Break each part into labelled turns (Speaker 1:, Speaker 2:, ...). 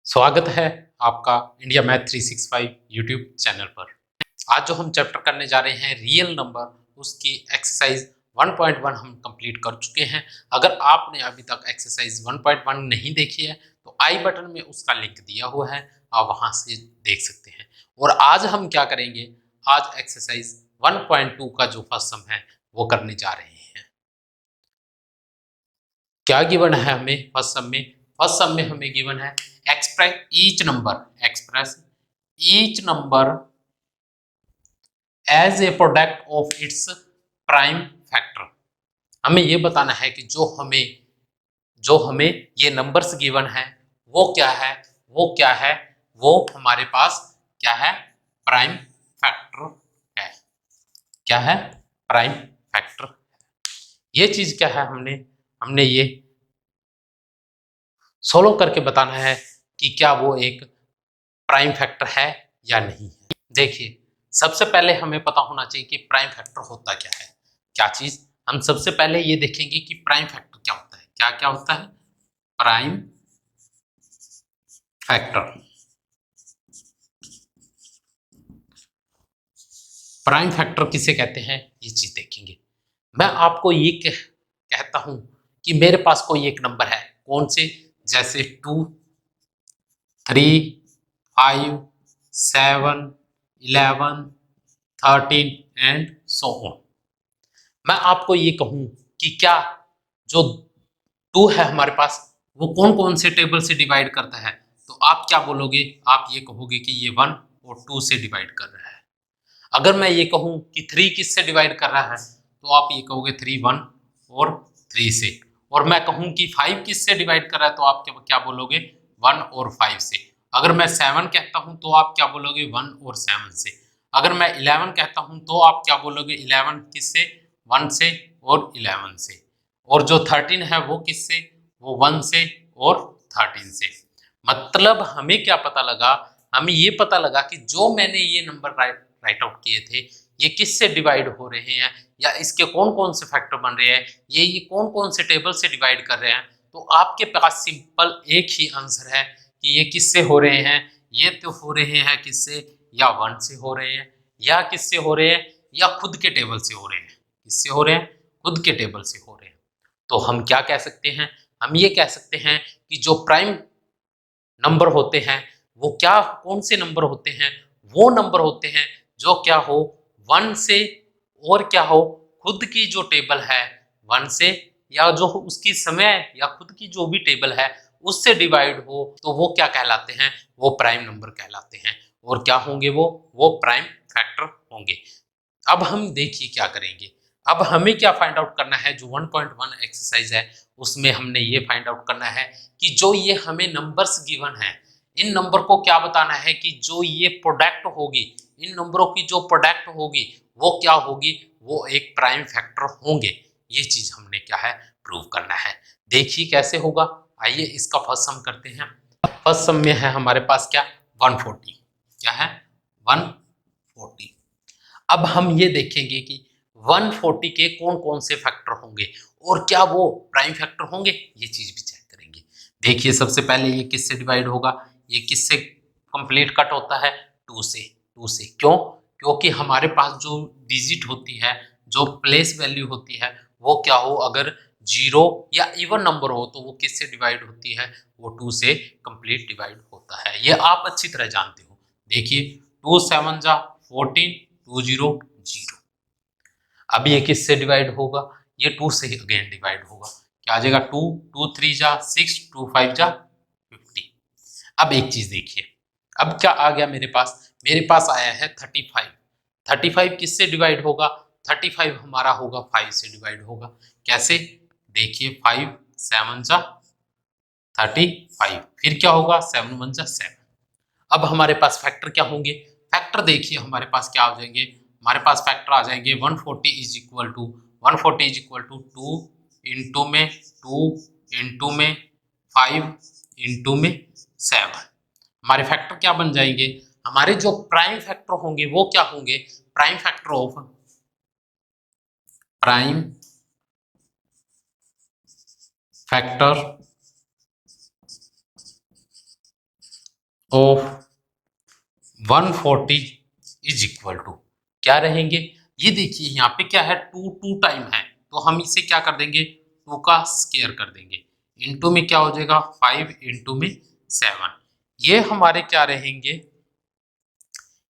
Speaker 1: स्वागत है आपका इंडिया मैथ 365 यूट्यूब चैनल पर। आज जो हम चैप्टर करने जा रहे हैं रियल नंबर, उसकी एक्सरसाइज 1.1 हम कंप्लीट कर चुके हैं। अगर आपने अभी तक एक्सरसाइज 1.1 नहीं देखी है तो आई बटन में उसका लिंक दिया हुआ है, आप वहां से देख सकते हैं। और आज हम क्या करेंगे, आज एक्सरसाइज 1.2 का जो फर्स्ट सम है वो करने जा रहे हैं। क्या गिवन है हमें फर्स्ट सम में हमें गिवन है express each number as a product of its prime factor. हमें ये बताना है कि जो हमें ये नंबर्स गिवन है वो हमारे पास क्या है, प्राइम फैक्टर है। क्या है, प्राइम फैक्टर। ये चीज क्या है, हमने ये सोल्व करके बताना है कि क्या वो एक प्राइम फैक्टर है या नहीं है। देखिए, सबसे पहले हमें पता होना चाहिए कि प्राइम फैक्टर होता क्या है। क्या चीज, हम सबसे पहले ये देखेंगे कि प्राइम फैक्टर क्या होता है। क्या क्या होता है प्राइम फैक्टर। प्राइम फैक्टर किसे कहते हैं ये चीज देखेंगे। मैं आपको ये कहता हूं कि मेरे पास कोई एक नंबर है, कौन से, जैसे 2, 3, 5, 7, 11, 13 एंड सो ऑन। मैं आपको ये कहूं कि क्या जो 2 है हमारे पास वो कौन कौन से टेबल से डिवाइड करता है, तो आप क्या बोलोगे, आप ये कहोगे कि ये 1 और 2 से डिवाइड कर रहा है। अगर मैं ये कहूं कि 3 किससे डिवाइड कर रहा है, तो आप ये कहोगे 3 1 और 3 से। और मैं कहूं कि 5 किससे डिवाइड कर रहा है, तो आप क्या बोलोगे 1 और 5 से। अगर मैं 7 कहता हूं तो आप क्या बोलोगे 1 और 7 से। अगर मैं 11 कहता हूं तो आप क्या बोलोगे 11 किससे, 1 से और 11 से। और जो 13 है वो किससे, वो 1 से और 13 से। मतलब हमें क्या पता लगा, हमें ये पता लगा कि जो मैंने ये नंबर राइट आउट किए थे ये किससे डिवाइड हो रहे हैं, या इसके कौन कौन से फैक्टर बन रहे हैं, ये कौन कौन से टेबल से डिवाइड कर रहे हैं। तो आपके पास सिंपल एक ही आंसर है कि ये किससे हो रहे हैं। ये तो हो रहे हैं किससे, या 1 से हो रहे हैं, या किससे हो रहे हैं, या खुद के टेबल से हो रहे हैं। किससे हो रहे हैं, खुद के टेबल से हो रहे हैं। तो हम क्या कह सकते हैं, हम ये कह सकते हैं कि जो प्राइम नंबर होते हैं वो क्या, कौन से नंबर होते हैं, वो नंबर होते हैं जो क्या हो 1 से, और क्या हो खुद की जो टेबल है 1 से, या जो उसकी समय या खुद की जो भी टेबल है उससे डिवाइड हो, तो वो क्या कहलाते हैं, वो प्राइम नंबर कहलाते हैं। और क्या होंगे वो प्राइम फैक्टर होंगे। अब हम देखिए क्या करेंगे। अब हमें क्या फाइंड आउट करना है, जो 1.1 एक्सरसाइज है उसमें हमने ये फाइंड आउट करना है कि जो ये हमें नंबर्स गिवन है, इन नंबर को क्या बताना है कि जो ये प्रोडक्ट होगी, इन नंबरों की जो प्रोडक्ट होगी वो क्या होगी, वो एक प्राइम फैक्टर होंगे। ये चीज हमने क्या है, प्रूव करना है। देखिए कैसे होगा, आइए इसका फर्स्ट सम करते हैं। फर्स्ट सम में है हमारे पास क्या, 140। क्या है, 140। अब हम ये देखेंगे कि 140 के कौन कौन से फैक्टर होंगे और क्या वो प्राइम फैक्टर होंगे, ये चीज भी चेक करेंगे। देखिए सबसे पहले ये किससे डिवाइड होगा, ये किससे कंप्लीट कट होता है, 2 से। 2 से क्यों, क्योंकि हमारे पास जो डिजिट होती है, जो प्लेस वैल्यू होती है, वो क्या हो, अगर 0 या इवन नंबर हो तो वो किससे डिवाइड होती है, वो 2 से कंप्लीट डिवाइड होता है। ये आप अच्छी तरह जानते हो। देखिए 2 7 जा 14, 2 0 0। अब ये किससे डिवाइड होगा, ये 2 से अगेन डिवाइड होगा। क्या आ जाएगा 2 2 3 जा 6, 2 5 जा 50। अब एक चीज देखिए, अब क्या आ गया मेरे पास आया है 35। 35 किससे डिवाइड होगा, 35 हमारा होगा 5 से डिवाइड होगा। कैसे, देखिए 5 7 जा 35, फिर क्या होगा 7 1 जा 7। अब हमारे पास फैक्टर क्या होंगे, फैक्टर देखिए हमारे पास क्या आ जाएंगे, हमारे पास फैक्टर आ जाएंगे 140 इज इक्वल टू 2 इंटू में 2 इंटू में 5 इंटू में 7। हमारे फैक्टर क्या बन जाएंगे, हमारे जो प्राइम फैक्टर होंगे वो क्या होंगे, prime factor of prime factor of 140 is equal to क्या रहेंगे? ये देखिए यहाँ पे क्या है, टू टू टाइम है, तो हम इसे क्या कर देंगे, टू का स्केयर कर देंगे, इंटू में क्या हो जाएगा 5 इंटू में 7। ये हमारे क्या रहेंगे,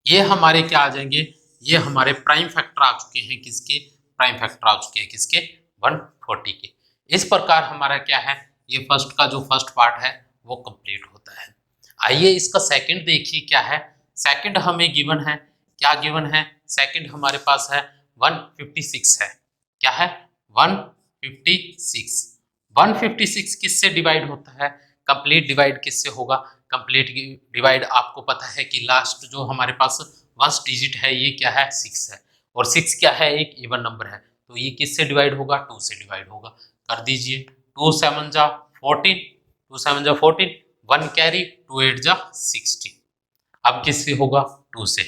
Speaker 1: ये हमारे क्या आ जाएंगे, ये हमारे प्राइम फैक्टर आ चुके हैं, किसके प्राइम फैक्टर आ चुके हैं, किसके 140 के। इस प्रकार हमारा क्या है, ये फर्स्ट का जो फर्स्ट पार्ट है वो कंप्लीट होता है। आइए इसका सेकंड देखिए क्या है। सेकंड हमें गिवन है, क्या गिवन है, सेकंड हमारे पास है 156 है, क्या है 156। 156 किससे डिवाइड होता है, कंप्लीट डिवाइड किससे होगा, कंप्लीट डिवाइड आपको पता है कि लास्ट जो हमारे पास फर्स्ट डिजिट है ये क्या है 6 है, और 6 क्या है एक इवन नंबर है, तो ये किससे डिवाइड होगा 2 से डिवाइड होगा। कर दीजिए 2 7 जा 14, 2 7 जा 14, 1 कैरी 2 8 जा 16। अब किससे होगा 2 से,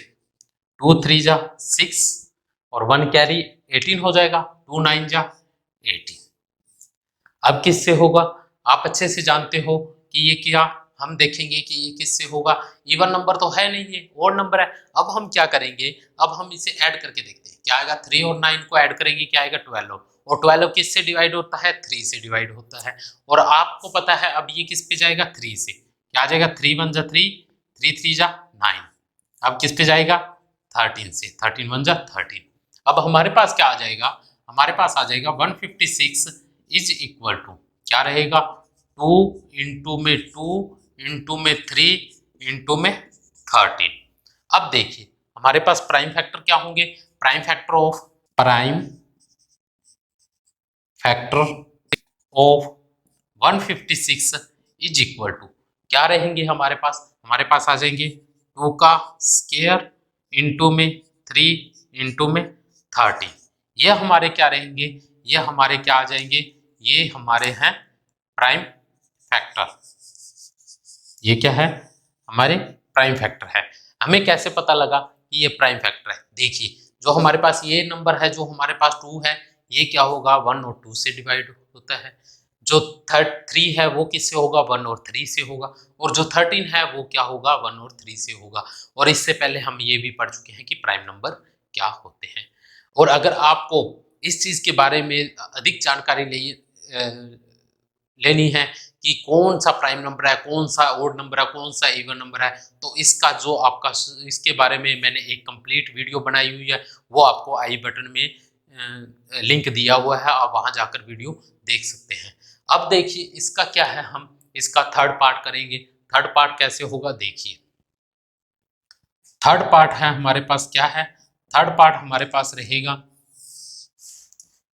Speaker 1: 2 3 जा 6 और 1 कैरी 18 हो जाएगा, 2 9 जा 18। अब किससे होगा, आप अच्छे से जानते हो कि ये क्या, हम देखेंगे कि ये किससे होगा, इवन नंबर तो है नहीं, ये ओड नंबर है। अब हम क्या करेंगे, अब हम इसे ऐड करके देखते हैं क्या आएगा, 3 और 9 को ऐड करेंगे क्या आएगा 12, और 12 किससे डिवाइड होता है 3 से डिवाइड होता है, और आपको पता है अब ये किस पे जाएगा 3 से, क्या आ जाएगा 3 1 जा 3, 3 3 जा 9। अब किस पे जाएगा 13 से, 13 1 जा 13। अब हमारे पास क्या आ जाएगा, हमारे पास आ जाएगा 156 इज इक्वल टू क्या रहेगा 2 इंटू में 2 इंटू में 3 इंटू में 13। अब देखिए हमारे पास प्राइम फैक्टर क्या होंगे, prime factor of 156 is equal to क्या रहेंगे हमारे पास आ जाएंगे 2 का स्केयर इंटू में 3 इंटू में 13। ये हमारे क्या रहेंगे, ये हमारे क्या आ जाएंगे, ये हमारे हैं प्राइम फैक्टर। ये क्या है, हमारे प्राइम फैक्टर है। हमें कैसे पता लगा कि ये प्राइम फैक्टर है, देखिए जो हमारे पास ये नंबर है, जो हमारे पास 2 है, ये क्या होगा 1 और 2 से डिवाइड होता है, जो 3 है वो किससे होगा 1 और 3 से होगा, और जो 13 है वो क्या होगा 1 और 3 से होगा। और इससे पहले हम ये भी पढ़ चुके हैं कि प्राइम नंबर क्या होते हैं। और अगर आपको इस चीज के बारे में अधिक जानकारी लेनी है कि कौन सा प्राइम नंबर है, कौन सा ओड नंबर है, कौन सा इवन नंबर है, तो इसका जो आपका इसके बारे में मैंने एक कंप्लीट वीडियो बनाई हुई है, वो आपको आई बटन में लिंक दिया हुआ है, आप वहां जाकर वीडियो देख सकते हैं। अब देखिए इसका क्या है, हम इसका थर्ड पार्ट करेंगे। थर्ड पार्ट कैसे होगा देखिए, थर्ड पार्ट है हमारे पास क्या है, थर्ड पार्ट हमारे पास रहेगा,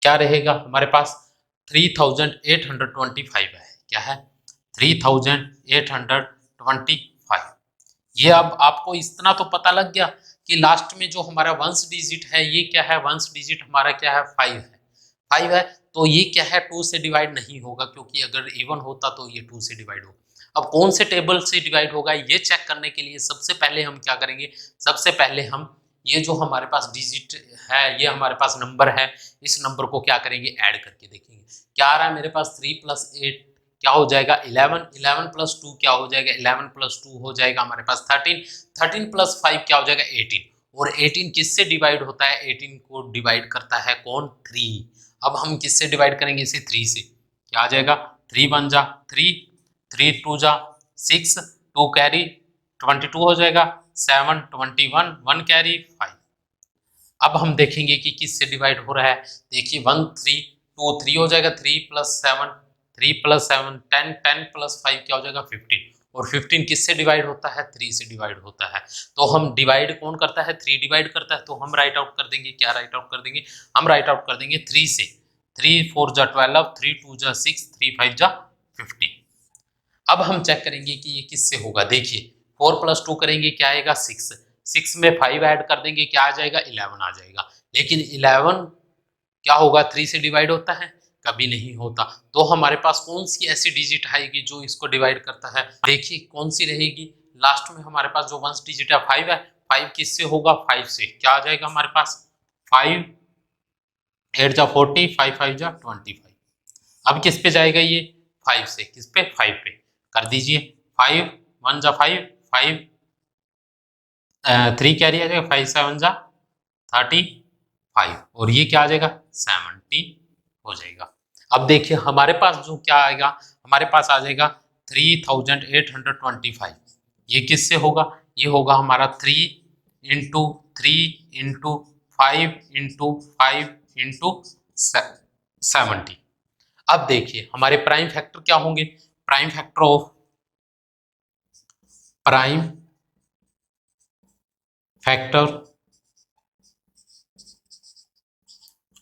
Speaker 1: क्या रहेगा हमारे पास 3825 है, क्या है 3825। ये अब आपको इतना तो पता लग गया कि लास्ट में जो हमारा वंस डिजिट है ये क्या है, वंस डिजिट हमारा क्या है 5 है, 5 है, तो ये क्या है 2 से डिवाइड नहीं होगा, क्योंकि अगर इवन होता तो ये 2 से डिवाइड होगा। अब कौन से टेबल से डिवाइड होगा ये चेक करने के लिए सबसे पहले हम क्या करेंगे, सबसे पहले हम ये जो हमारे पास डिजिट है, ये हमारे पास नंबर है, इस नंबर को क्या करेंगे ऐड करके देखेंगे। क्या आ रहा है मेरे पास 3 + 8 क्या हो जाएगा 11, 11 + 2 क्या हो जाएगा 11 + 2 हो जाएगा हमारे पास 13, 13 + 5 क्या हो जाएगा 18, और 18 किससे डिवाइड होता है, 18 को डिवाइड करता है कौन 3। अब हम किससे डिवाइड करेंगे इसे 3 से, क्या आ जाएगा 3 1 जा 3, 3 2 जा 6, 2 कैरी 22 हो जाएगा, 7 21, 1 कैरी 5। अब हम देखेंगे कि किससे डिवाइड हो रहा है, देखिए 1 3 2 3 हो जाएगा, 3 + 7 3 + 7 10, 10 + 5 क्या हो जाएगा 15, और 15 किससे डिवाइड होता है 3 से डिवाइड होता है। तो हम डिवाइड कौन करता है 3 डिवाइड करता है, तो हम राइट आउट कर देंगे, क्या राइट आउट कर देंगे, हम राइट आउट कर देंगे 3 से, 3 4 जा 12, 3 2 जा 6, 3 5 जा 15। अब हम चेक करेंगे कि ये किससे होगा, देखिए 4 + 2 करेंगे क्या आएगा 6, 6 में 5 ऐड कर देंगे क्या आ जाएगा 11 आ जाएगा, लेकिन 11 क्या होगा 3 से डिवाइड होता है, कभी नहीं होता। तो हमारे पास कौन सी ऐसी डिजिट आएगी जो इसको डिवाइड करता है, देखिए कौन सी रहेगी, लास्ट में हमारे पास जो वंस डिजिट है 5 है, 5 किससे होगा 5 से, क्या आ जाएगा हमारे पास 5 8 जा 40, 5 5 जा 25। अब किस पे जाएगा ये 5 से, किस पे 5 पे, कर दीजिए 5 1 जा 5, 5 3 कैरी आ जाएगा, 5 7 जा 35 और ये क्या आ जाएगा 70 हो जाएगा। अब देखिए हमारे पास जो क्या आएगा, हमारे पास आ जाएगा 3825। ये किससे होगा, ये होगा हमारा 3 इंटू 3 इंटू 5 इंटू 5 इंटू 70। अब देखिए हमारे प्राइम फैक्टर क्या होंगे, prime factor of prime factor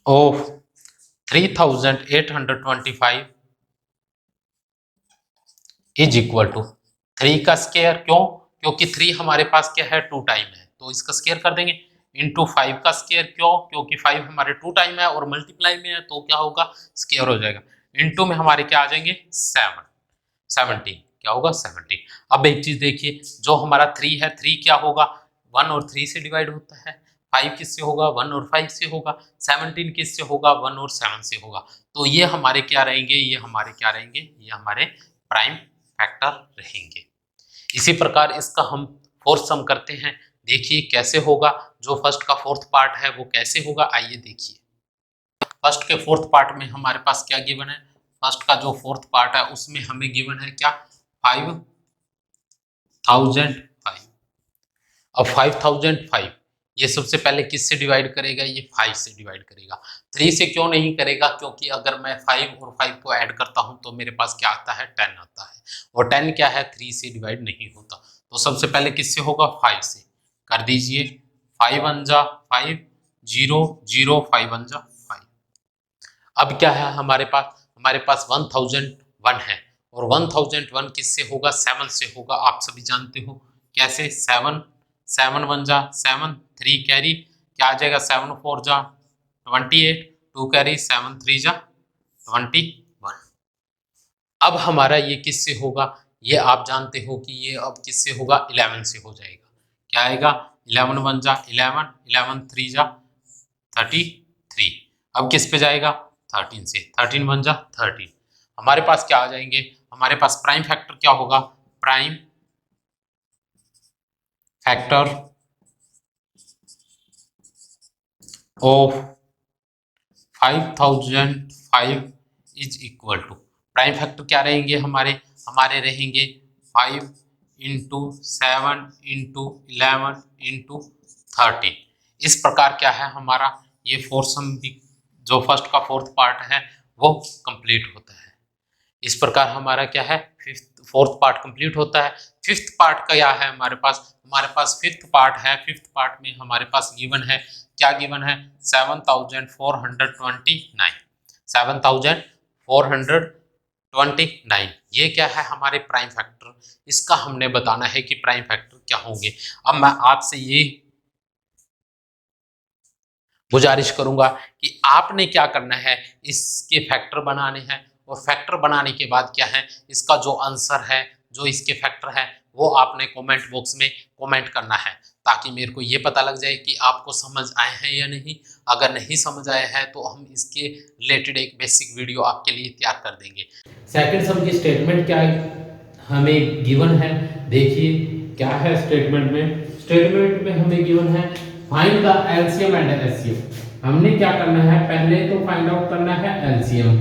Speaker 1: of 3825 is equal to 3 का स्क्वायर। क्यों, क्योंकि 3 हमारे पास क्या है 2 टाइम है, तो इसका स्क्वायर कर देंगे, इंटू 5 का स्क्वायर। क्यों, क्योंकि 5 हमारे 2 टाइम है और मल्टीप्लाई में है तो क्या होगा स्क्वायर हो जाएगा। इंटू में हमारे क्या आ जाएंगे 17 क्या होगा 70। अब एक चीज देखिए, जो हमारा 3 है 3 क्या होगा 1 और 3 से डिवाइड होता है, 5 किससे होगा 1 और 5 से होगा, 17 किससे होगा 1 और 7 से होगा। तो ये हमारे क्या रहेंगे, ये हमारे क्या रहेंगे, ये हमारे प्राइम फैक्टर रहेंगे। इसी प्रकार इसका हम फोर्थ सम करते हैं, देखिए कैसे होगा। जो फर्स्ट का फोर्थ पार्ट है वो कैसे होगा, आइए देखिए। फर्स्ट के फोर्थ पार्ट में हमारे पास क्या गिवन है, फर्स्ट का जो फोर्थ पार्ट है उसमें हमें गिवन है क्या 5005। अब 5005 ये सबसे पहले किससे डिवाइड करेगा, ये 5 से डिवाइड करेगा। 3 से क्यों नहीं करेगा, क्योंकि अगर मैं 5 और 5 को ऐड करता हूं तो मेरे पास क्या आता है 10 आता है, और 10 क्या है 3 से डिवाइड नहीं होता। तो सबसे पहले किससे होगा 5 से, कर दीजिए 5 1 जा 5 0 0 5 1 जा 5। अब क्या है हमारे पास 1001 है, और 1001 किससे होगा 7 से होगा, आप सभी जानते हो कैसे। 7 7 1 जा 7, 3 कैरी क्या आ जाएगा 7 4 जा 28, 2 कैरी 7 3 जा 21। अब हमारा ये किससे होगा, ये आप जानते हो कि ये अब किससे होगा 11 से हो जाएगा। क्या आएगा 11 1 जा 11, 11 3 जा 33। अब किस पे जाएगा 13 से, 13 1 जा 13। हमारे पास क्या आ जाएंगे, हमारे पास प्राइम फैक्टर क्या होगा, prime factor of 5005 is equal to, prime factor क्या रहेंगे हमारे रहेंगे 5 इंटू 7 इंटू 11 इंटू 13। इस प्रकार क्या है हमारा ये फोर्थ सम जो फर्स्ट का फोर्थ पार्ट है वो कंप्लीट होता है। इस प्रकार हमारा क्या है फोर्थ पार्ट कंप्लीट होता है। फिफ्थ पार्ट का क्या है हमारे पास फिफ्थ पार्ट है। फिफ्थ पार्ट में हमारे पास गिवन है, क्या गिवन है 7429, 7429। ये क्या है हमारे प्राइम फैक्टर, इसका हमने बताना है कि प्राइम फैक्टर क्या होंगे। अब मैं आपसे ये गुजारिश करूंगा कि आपने क्या करना है, इसके फैक्टर बनाने हैं, और फैक्टर बनाने के बाद क्या है इसका जो आंसर है, जो इसके फैक्टर है वो आपने कमेंट बॉक्स में कमेंट करना है, ताकि मेरे को ये पता लग जाए कि आपको समझ आए हैं या नहीं। अगर नहीं समझ आए हैं तो हम इसके रिलेटेड एक बेसिक वीडियो आपके लिए तैयार कर देंगे। सेकंड सम की स्टेटमेंट क्या है हमें गिवन है, देखिए क्या है स्टेटमेंट में हमें गिवन है find the LCM and HCF. हमने क्या करना है, पहले तो फाइंड आउट करना है एलसीएम,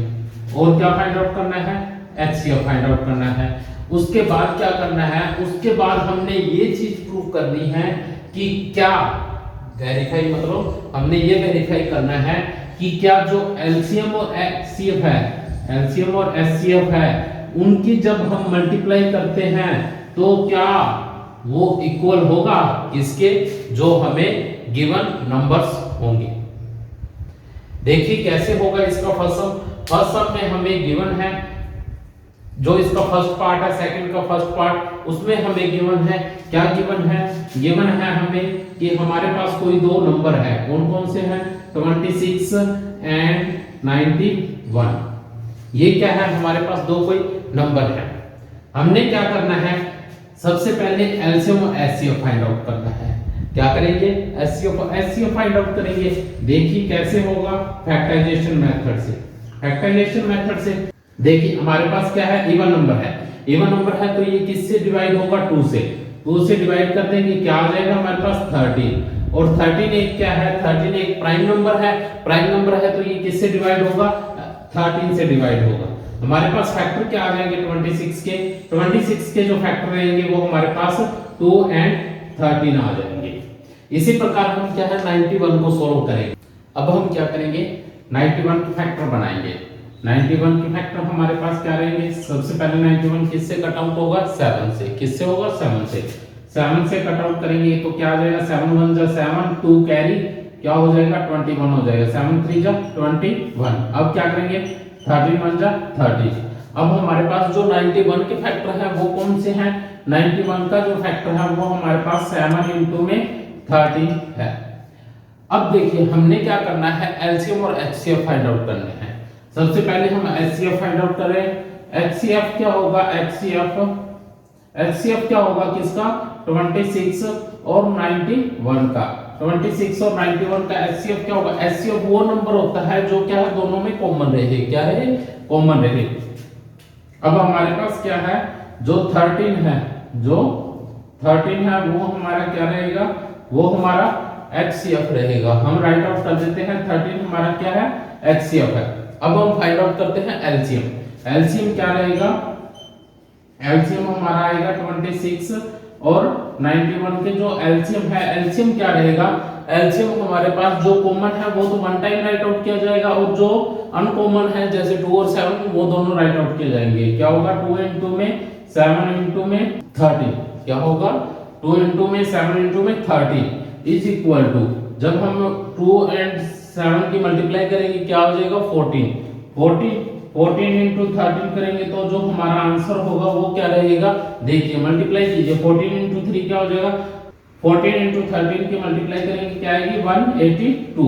Speaker 1: और क्या फाइंड आउट करना है एचसीएफ फाइंड आउट करना है। उसके बाद क्या करना है, उसके बाद हमने ये चीज प्रूव करनी है कि क्या वेरीफाई, मतलब हमने ये वेरीफाई करना है कि क्या जो एलसीएम और एचसीएफ है, एलसीएम और एचसीएफ है, उनकी जब हम मल्टीप्लाई करते हैं तो क्या वो इक्वल होगा किसके, जो हमें गिवन नंबर्स होंगे। देखिए कैसे होगा इसका फर्स्ट सम में हमें गिवन है, जो इसका फर्स्ट पार्ट है सेकंड का फर्स्ट पार्ट, उसमें हमें गिवन है, क्या गिवन है हमें कि हमारे पास कोई दो नंबर है, कौन कौन से हैं 26 एंड 91। ये क्या है हमारे पास दो कोई नंबर है। हमने क्या करना है, सबसे पहले एलसीएम और एचसीएफ फाइंड आउट करना है। क्या करेंगे एचसीएफ फाइंड आउट करेंगे। देखिए कैसे होगा, फैक्टराइजेशन मेथड से। देखिए हमारे पास क्या है इवन नंबर है तो ये किससे डिवाइड होगा 2 से, 2 से डिवाइड कर देंगे, क्या आ जाएगा हमारे पास 13। और 13 एक क्या है, 13 एक प्राइम नंबर है, प्राइम नंबर है तो ये किससे डिवाइड होगा, 13 से डिवाइड होगा। हमारे पास फैक्टर क्या आ जाएंगे 26 के, 26 के जो फैक्टर रहेंगे वो हमारे पास 2 and 13 आ जाएंगे। इसी प्रकार हम क्या है 91 को सोल्व करेंगे। अब हम क्या करेंगे 91 के फैक्टर बनाएंगे। 91 के फैक्टर हमारे पास क्या रहेंगे, सबसे पहले 91 किससे कट आउट होगा, 7 से। किससे होगा, 7 से। 7 से कट आउट करेंगे तो क्या आ जाएगा, 7 1 जा 7, 2 कैरी क्या हो जाएगा 21 हो जाएगा, 7 3 जा 21। अब क्या करेंगे 13 1 जा 30। अब हमारे पास जो 91 के फैक्टर है वो कौन से हैं, 91 का जो फैक्टर है वो हमारे पास 7 इंटू में 30 है। अब देखिए हमने क्या करना है, एलसीएम और एचसीएफ फाइंड आउट करने हैं। सबसे पहले हम एचसीएफ फाइंड आउट करें। एचसीएफ क्या होगा, एचसीएफ क्या होगा किसका, 26 और 91 का। 26 और 91 का एचसीएफ क्या होगा, एचसीएफ वो नंबर होता है जो क्या है दोनों में कॉमन रहे, क्या रहे, कॉमन रहे। अब हमारे पास क्या है, जो 13 है, जो 13 है वो हमारा क्या रहेगा, वो हमारा एचसीएफ रहेगा। हम राइट आउट कर देते हैं 13 हमारा क्या है, एचसीएफ है। अब हम फाइंड आउट करते हैं एलसीएम। एलसीएम क्या रहेगा, एलसीएम हमारा आएगा 26 और 91 के जो एलसीएम है, एलसीएम क्या रहेगा, एलसीएम हमारे पास जो कॉमन है वो तो वन टाइम राइट आउट किया जाएगा और जो अनकॉमन है जैसे 2 और 7 वो दोनों राइट आउट किए जाएंगे। क्या होगा 2 इंटू में 7 इंटू में 30, क्या होगा 2 इंटू में 7 इंटू में 30 इज इक्वल टू, जब हम 2 and 7 की मल्टीप्लाई करेंगे क्या हो जाएगा 14 इंटू 13 करेंगे तो जो हमारा आंसर होगा वो क्या रहेगा, देखिए मल्टीप्लाई कीजिए 14 इंटू 3 क्या हो जाएगा, 14 इंटू 13 की मल्टीप्लाई करेंगे क्या आएगी 182।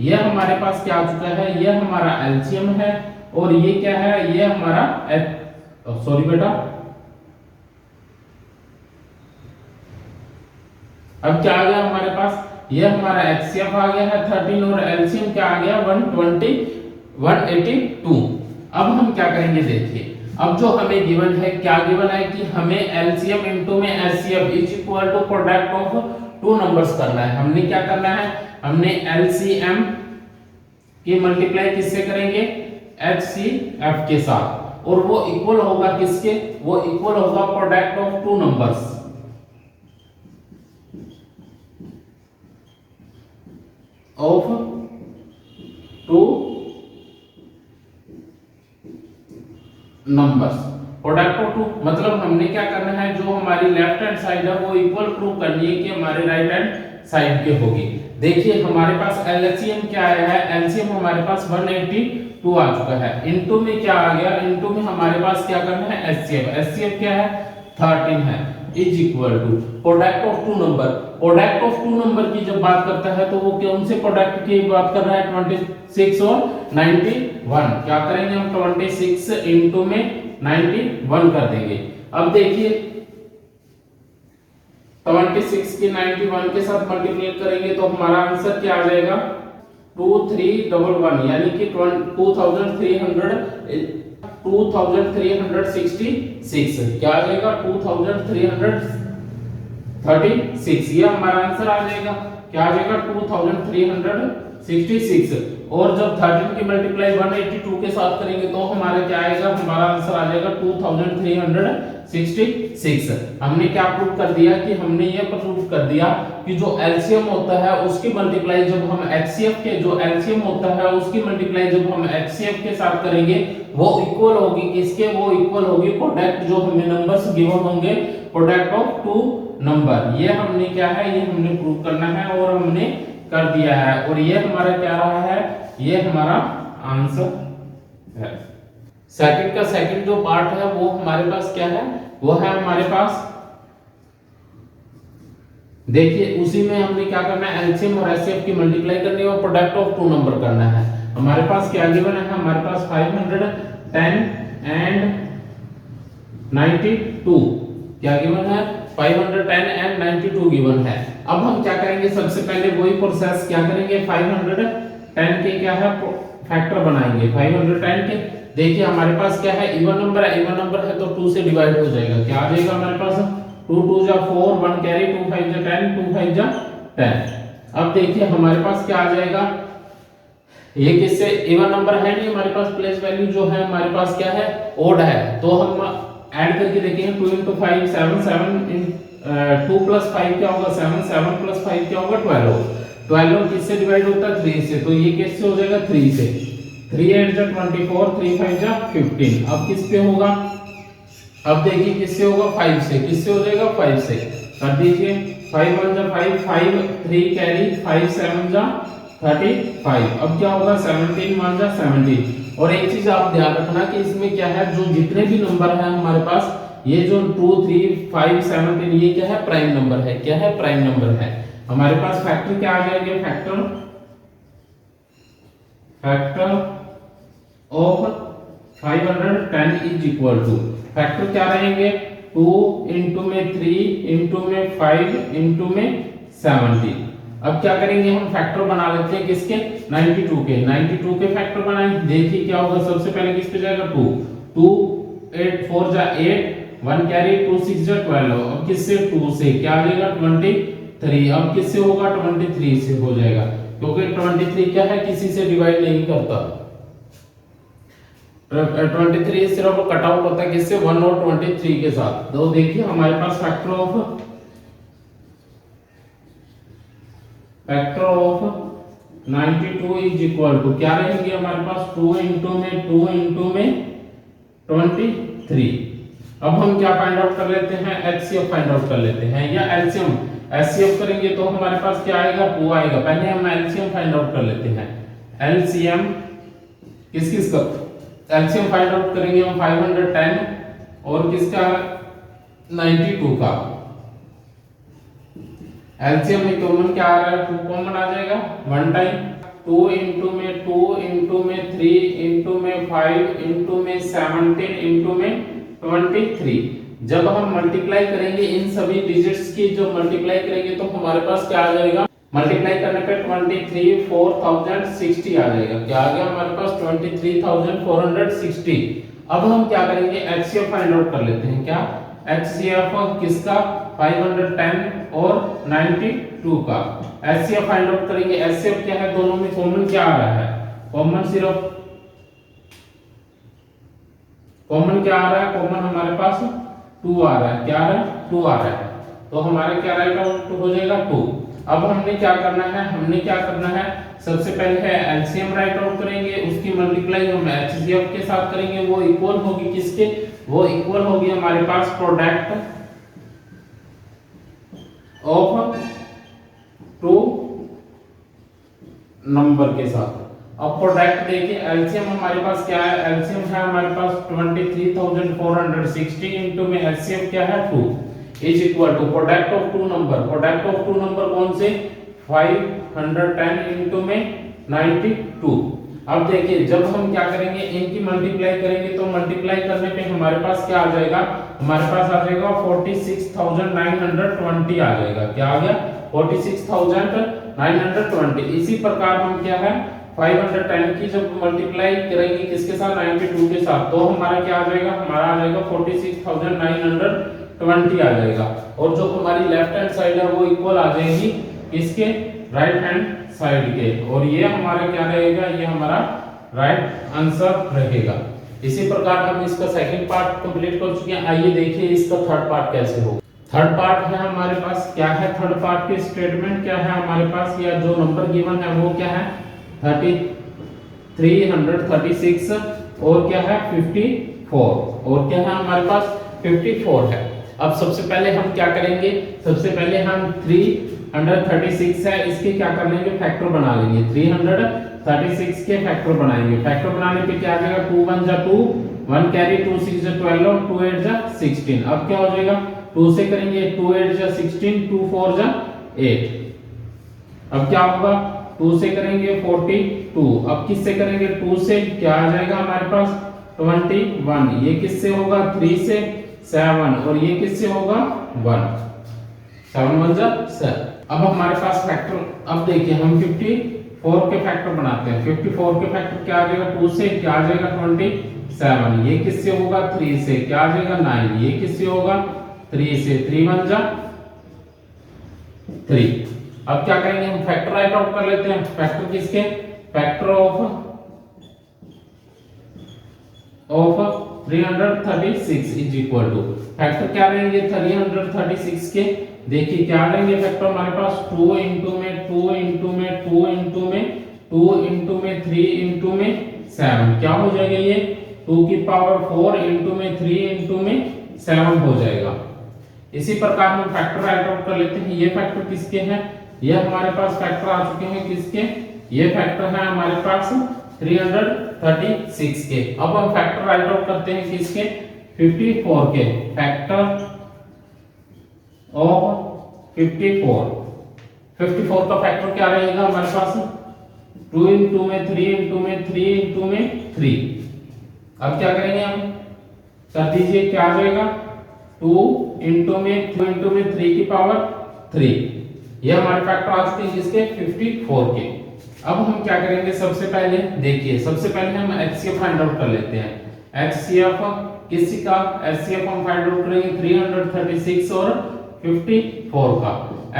Speaker 1: ये हमारे पास क्या आ चुका है, ये हमारा एलसीएम है और ये क्या है, ये हमारा सॉरी बेटा, अब क्या आ गया हमारे पास, ये हमारा एचसीएफ आ गया है 13 और एलसीएम क्या आ गया 182। अब हम क्या करेंगे देखिए, अब जो हमें गिवन है, क्या गिवन है कि हमें एलसीएम इनटू में HCF is equal to product of two numbers करना है। हमने क्या करना है, हमने एलसीएम की मल्टीप्लाई किससे करेंगे, एचसीएफ के साथ, और वो इक्वल होगा किसके, वो इक्वल होगा product of two numbers of two numbers. Product of two मतलब हमने क्या करना है, जो हमारी लेफ्ट हैंड साइड है वो इक्वल प्रूव करनी है कि हमारे राइट हैंड साइड के होगी। देखिए हमारे पास एलसीएम क्या आया है, एलसीएम हमारे पास 182 आ चुका है, इनटू में क्या आ गया, इनटू में हमारे पास क्या करना है एचसीएफ, एचसीएफ क्या है 13 है is equal to product of two number. Product of two number की जब बात करता है तो वो कौन से प्रोडक्ट की बात कर रहा है, 26 और 91। क्या करेंगे हम 26 इंटू में 91 कर देंगे। अब देखिए 26 की 91 के साथ मल्टीप्लाई करेंगे तो हमारा आंसर क्या आ जाएगा 2311 यानी कि 2366। क्या आ जाएगा 2336, ये हमारा आंसर आ जाएगा, क्या आ जाएगा 2366। और जब 13 की मल्टीप्लाई 182 के साथ करेंगे तो हमारा क्या आएगा, हमारा आंसर आ जाएगा 2366। हमने क्या प्रूव कर दिया कि हमने ये प्रूव कर दिया कि जो एलसीएम होता है उसकी मल्टीप्लाई जब हम एचसीएफ के, जो एलसीएम होता है उसकी मल्टीप्लाई जब हम एचसीएफ के साथ करेंगे वो इक्वल होगी किसके, वो इक्वल होगी प्रोडक्ट जो हमें नंबर्स गिवन होंगे प्रोडक्ट ऑफ टू नंबर। ये हमने क्या है, ये हमने प्रूव करना है और हमने कर दिया है, और ये हमारा क्या रहा है, ये हमारा आंसर है। सेकंड का सेकंड जो पार्ट है वो हमारे पास क्या है, वो है हमारे पास, देखिए उसी में हमने क्या करना है, एलसीएम और एचसीएफ की मल्टीप्लाई करनी है और प्रोडक्ट ऑफ टू नंबर करना है। हमारे पास क्या गिवन है, हमारे पास 510 एंड 92 क्या गिवन है, 510 एंड 92 गिवन है। अब हम क्या करेंगे, सबसे पहले वही प्रोसेस क्या करेंगे, 510 के क्या है फैक्टर बनाएंगे 510 के। देखिए हमारे पास क्या है, इवन नंबर है, इवन नंबर है तो 2 से डिवाइड हो जाएगा, क्या आ जाएगा हमारे पास
Speaker 2: 2 2 जा 4, 1 कैरी, 2 5 जा 10, 2 5 जा 10। अब देखिए हमारे पास क्या आ जाएगा, ये किससे इवन नंबर है नहीं हमारे पास, प्लेस वैल्यू जो है हमारे पास क्या है, ओड है। तो हम ऐड करके देखेंगे 2 × 5 7, 7 2 + 5 क्या होगा 7, 7 + 5 क्या होगा 12। 12 किससे डिवाइड होता है 3 से, तो ये किससे हो जाएगा 3 से। 3 8 जा 24, 3 5 जा 15। अब किस पे होगा, अब देखिए किससे होगा 5 से, किससे हो जाएगा 5 से, कर दीजिए 5 1 जा 5, 5 3 कैरी, 5 7 जा 35। अब क्या होगा 17 1 जा 17। और एक चीज आप ध्यान रखना कि इसमें क्या है, जो जितने भी नंबर है हमारे पास, ये जो 2 3 5 17 ये क्या है, प्राइम नंबर है। क्या है, प्राइम नंबर है। हमारे पास फैक्टर क्या आ जाएंगे, factor of 510 is equal to, factor क्या रहेंगे 2 इंटू में 3 इंटू में 5 इंटू में 70। अब क्या करेंगे हम, फैक्टर बना लेते हैं किसके 92 के। 92 के फैक्टर बनाएं, देखिए क्या होगा, सबसे पहले किस पे जाएगा 2 2 8 4 जा 8, 1 कैरी, 2 6 जा 12। अब किससे 2 से क्या आ जाएगा 23। अब किससे होगा 23 से हो जाएगा, क्योंकि 23 क्या है, किसी से डिवाइड नहीं करता। 23 सिर्फ कट आउट होता है किससे, 1 और 23 के साथ। तो देखिए हमारे पास factor of 92 is equal to क्या रहेंगे हमारे पास, 2 इंटू में 23। अब हम क्या फाइंड आउट कर लेते हैं, एचसीएफ फाइंड आउट कर लेते हैं, या एलसीएम। एचसीएफ करेंगे तो हमारे पास क्या आएगा 2 आएगा। पहले हम एलसीएम फाइंड आउट कर लेते हैं। एलसीएम किस का, एलसीएम फाइंड आउट करेंगे हम 510 और किसका 92 का। एलसीएम में कॉमन क्या आ रहा है, 2 कॉमन आ जाएगा 1 टाइम। 2 इंटू में 3 इंटू में 5 इंटू में 17 इंटू में 23। जब हम मल्टीप्लाई करेंगे इन सभी डिजिट्स की, जो मल्टीप्लाई करेंगे तो हमारे पास क्या आ जाएगा, मल्टीप्लाई करने पे 23 4060 आ जाएगा। क्या आ गया हमारे पास 23,460। अब हम क्या करेंगे, एचसीएफ फाइंड आउट कर लेते हैं। क्या एचसीएफ किसका, 510 और 92 का एचसीएफ फाइंड आउट करेंगे। एचसीएफ क्या है, दोनों में कॉमन क्या आ रहा है, कॉमन सिर्फ कॉमन क्या आ रहा है, कॉमन हमारे पास 2 आ रहा है। क्या आ रहा है 2 आ रहा है, तो हमारा क्या राइट आउट हो जाएगा 2। अब हमने क्या करना है, सबसे पहले है एलसीएम राइट आउट करेंगे, उसकी मल्टीप्लाई हम एचसीएफ के साथ करेंगे। वो इक्वल होगी किसके, वो इक्वल होगी हमारे पास प्रोडक्ट ऑफ 2 नंबर के साथ। अब प्रोडक्ट देखिए, एलसीएम हमारे पास क्या है, एलसीएम है हमारे पास 23,460 इंटू में एलसीएम क्या है 2 is equal to product of 2 number. Product of 2 number कौन से, 510 इंटू में 92। अब देखिए जब हम क्या करेंगे, इनकी मल्टीप्लाई करेंगे तो मल्टीप्लाई करने पे हमारे पास क्या आ जाएगा, हमारे पास आ जाएगा 46,920 आ जाएगा। क्या आ गया 46,920। इसी प्रकार हम क्या है 510 की जब मल्टीप्लाई करेंगे किसके साथ, 92 के साथ, तो हमारा क्या आ जाएगा, हमारा आ जाएगा 46,920 आ जाएगा। और जो हमारी लेफ्ट हैंड साइड है वो इक्वल आ जाएगी किसके, राइट हैंड साइड के। और ये हमारा क्या रहेगा, ये हमारा राइट आंसर रहेगा। इसी प्रकार हम इसका सेकंड पार्ट कंप्लीट कर चुके हैं। आइए देखिए इसका थर्ड पार्ट कैसे होगा। थर्ड पार्ट है हमारे पास, क्या है थर्ड पार्ट के स्टेटमेंट क्या है हमारे पास, या जो नंबर गिवन है वो क्या है 336 और क्या है 54, और क्या है हमारे पास 54 है। अब सबसे पहले हम क्या करेंगे, सबसे पहले हम 336 है, इसके क्या कर लेंगे, फैक्टर बना लेंगे। 336 के फैक्टर बनाएंगे। फैक्टर बनाने पे क्या आ जाएगा, 2 1 जा 2, 1 कैरी, 2 6 जा 12, 2 8 जा 16। अब क्या हो जाएगा, 2 से करेंगे 2 8 जा 16, 2 4 जा 8। अब क्या होगा, 2 से करेंगे 42। अब किससे करेंगे, 2 से क्या आ जाएगा हमारे पास 21। ये किससे होगा, 3 से 7, और ये किससे होगा 1, 7 1 जा 7। अब हमारे पास फैक्टर, अब देखिए हम 54 के फैक्टर बनाते हैं। 54 के फैक्टर क्या आ जाएगा, 2 से क्या आ जाएगा 27। ये किससे होगा, 3 से क्या आ जाएगा 9। ये किससे होगा 3 से 3 बन जा 3। अब क्या करेंगे हम फैक्टर राइट आउट कर लेते हैं। फैक्टर किसके? Factor of 336 is equal to, factor क्या रहेंगे 336 के? देखिए क्या लेंगे फैक्टर हमारे पास 2 इंटू में 2 इंटू में 2 इंटू में 2 इंटू में 3 इंटू में 7, क्या हो जाएगा ये 2 की पावर 4 इंटू में 3 इंटू में 7 हो जाएगा। इसी प्रकार हम फैक्टर राइट आउट कर लेते हैं। ये फैक्टर किसके हैं? ये हमारे पास फैक्टर आ चुके हैं किसके? ये फैक्टर है हमारे पास 336 के। अब हम फैक्टर राइट आउट करते हैं किसके? 54 के। फैक्टर ऑफ 54 का फैक्टर क्या रहेगा हमारे पास? 2 इंटू में 3 इंटू में 3 इंटू में 3। अब क्या करेंगे हम? कर दीजिए, क्या आ जाएगा 2 इंटू में 2 इंटू में 3 की पावर 3। ये हमारे फैक्टर आ चुके हैं किसके? 54 के। अब हम क्या करेंगे? सबसे पहले देखिए, सबसे पहले हम एचसीएफ फाइंड आउट कर लेते हैं। एचसीएफ किसी का? एचसीएफ हम फाइंड आउट करेंगे 336 और 54 का।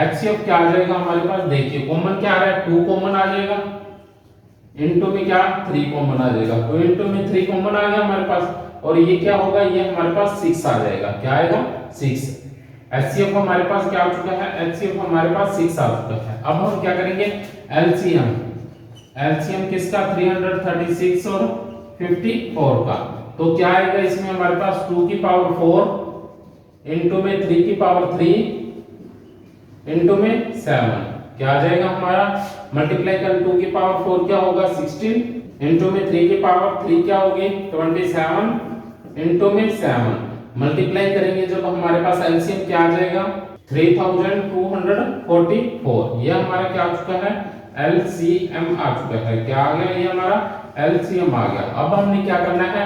Speaker 2: एचसीएफ क्या आ जाएगा हमारे पास? देखिए कॉमन क्या आ रहा है? 2 कॉमन आ जाएगा, इनटू में क्या 3 कॉमन आ जाएगा, 2 इंटू में 3 कॉमन आ गया हमारे पास, और ये क्या होगा? ये हमारे पास 6 आ जाएगा। क्या आएगा? 6। एचसीएफ हमारे पास क्या आ चुका है? एचसीएफ हमारे पास 6 आ चुका है। अब हम क्या करेंगे? एलसीएम, एलसीएम किसका? 336 और 54 का। तो क्या आएगा इसमें हमारे पास? 2 की पावर 4 इंटू में 3 की पावर 3 इंटू में 7, क्या आ जाएगा हमारा? मल्टीप्लाई कर 2 की पावर 4 क्या होगा? 16 इंटू में 3 की पावर 3 क्या होगी? 27 इंटू में 7। मल्टीप्लाई करेंगे जब हमारे पास एलसीएम क्या आ जाएगा? 3244। ये हमारा क्या आ चुका है? एलसीएम आ चुका है। क्या आ गया? ये हमारा एलसीएम आ गया। अब हमने क्या करना है?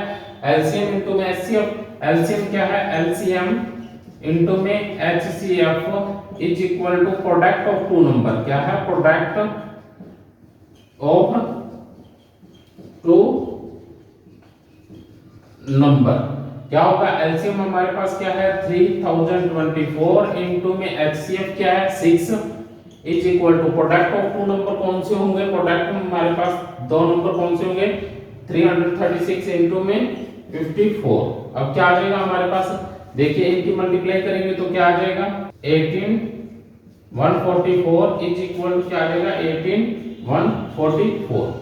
Speaker 2: एलसीएम इंटू में एचसीएफ। एलसीएम क्या है? एलसीएम इंटू में HCF is equal to product of 2 number. क्या है? Product of 2 number. क्या होगा? एलसीएम हमारे पास क्या है? 3024 इंटू में एचसीएफ क्या है? 6 is equal to product of 2 number कौन से होंगे? प्रोडक्ट में हमारे पास 2 नंबर कौन से होंगे? 336 इंटू में 54। अब क्या आ जाएगा हमारे पास? देखिए इनकी मल्टीप्लाई करेंगे तो क्या आ जाएगा? 18144 इज इक्वल टू क्या आ जाएगा? 18144।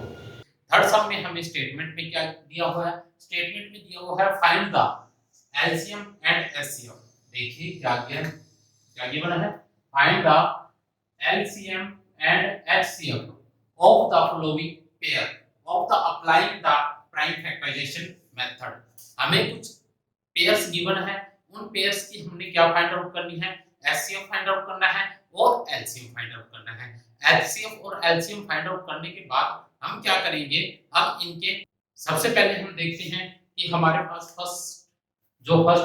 Speaker 1: थर्ड सम में हमें स्टेटमेंट में क्या दिया हुआ है? स्टेटमेंट में दिया हुआ है find the LCM and HCF. देखिए क्या गिवन है? Find the LCM and HCF of the following pair of the applying the prime factorization method. हमें कुछ पेयर्स गिवन है, उन पेयर्स की हमने क्या फाइंड आउट करनी है? एचसीएफ फाइंड आउट करना है और एलसीएम फाइंड आउट करना है। एचसीएफ और एलसीएम फाइंड आउट करने के बाद हम क्या करेंगे? हम इनके सबसे पहले हम देखते हैं कि हमारे पास फर्स्ट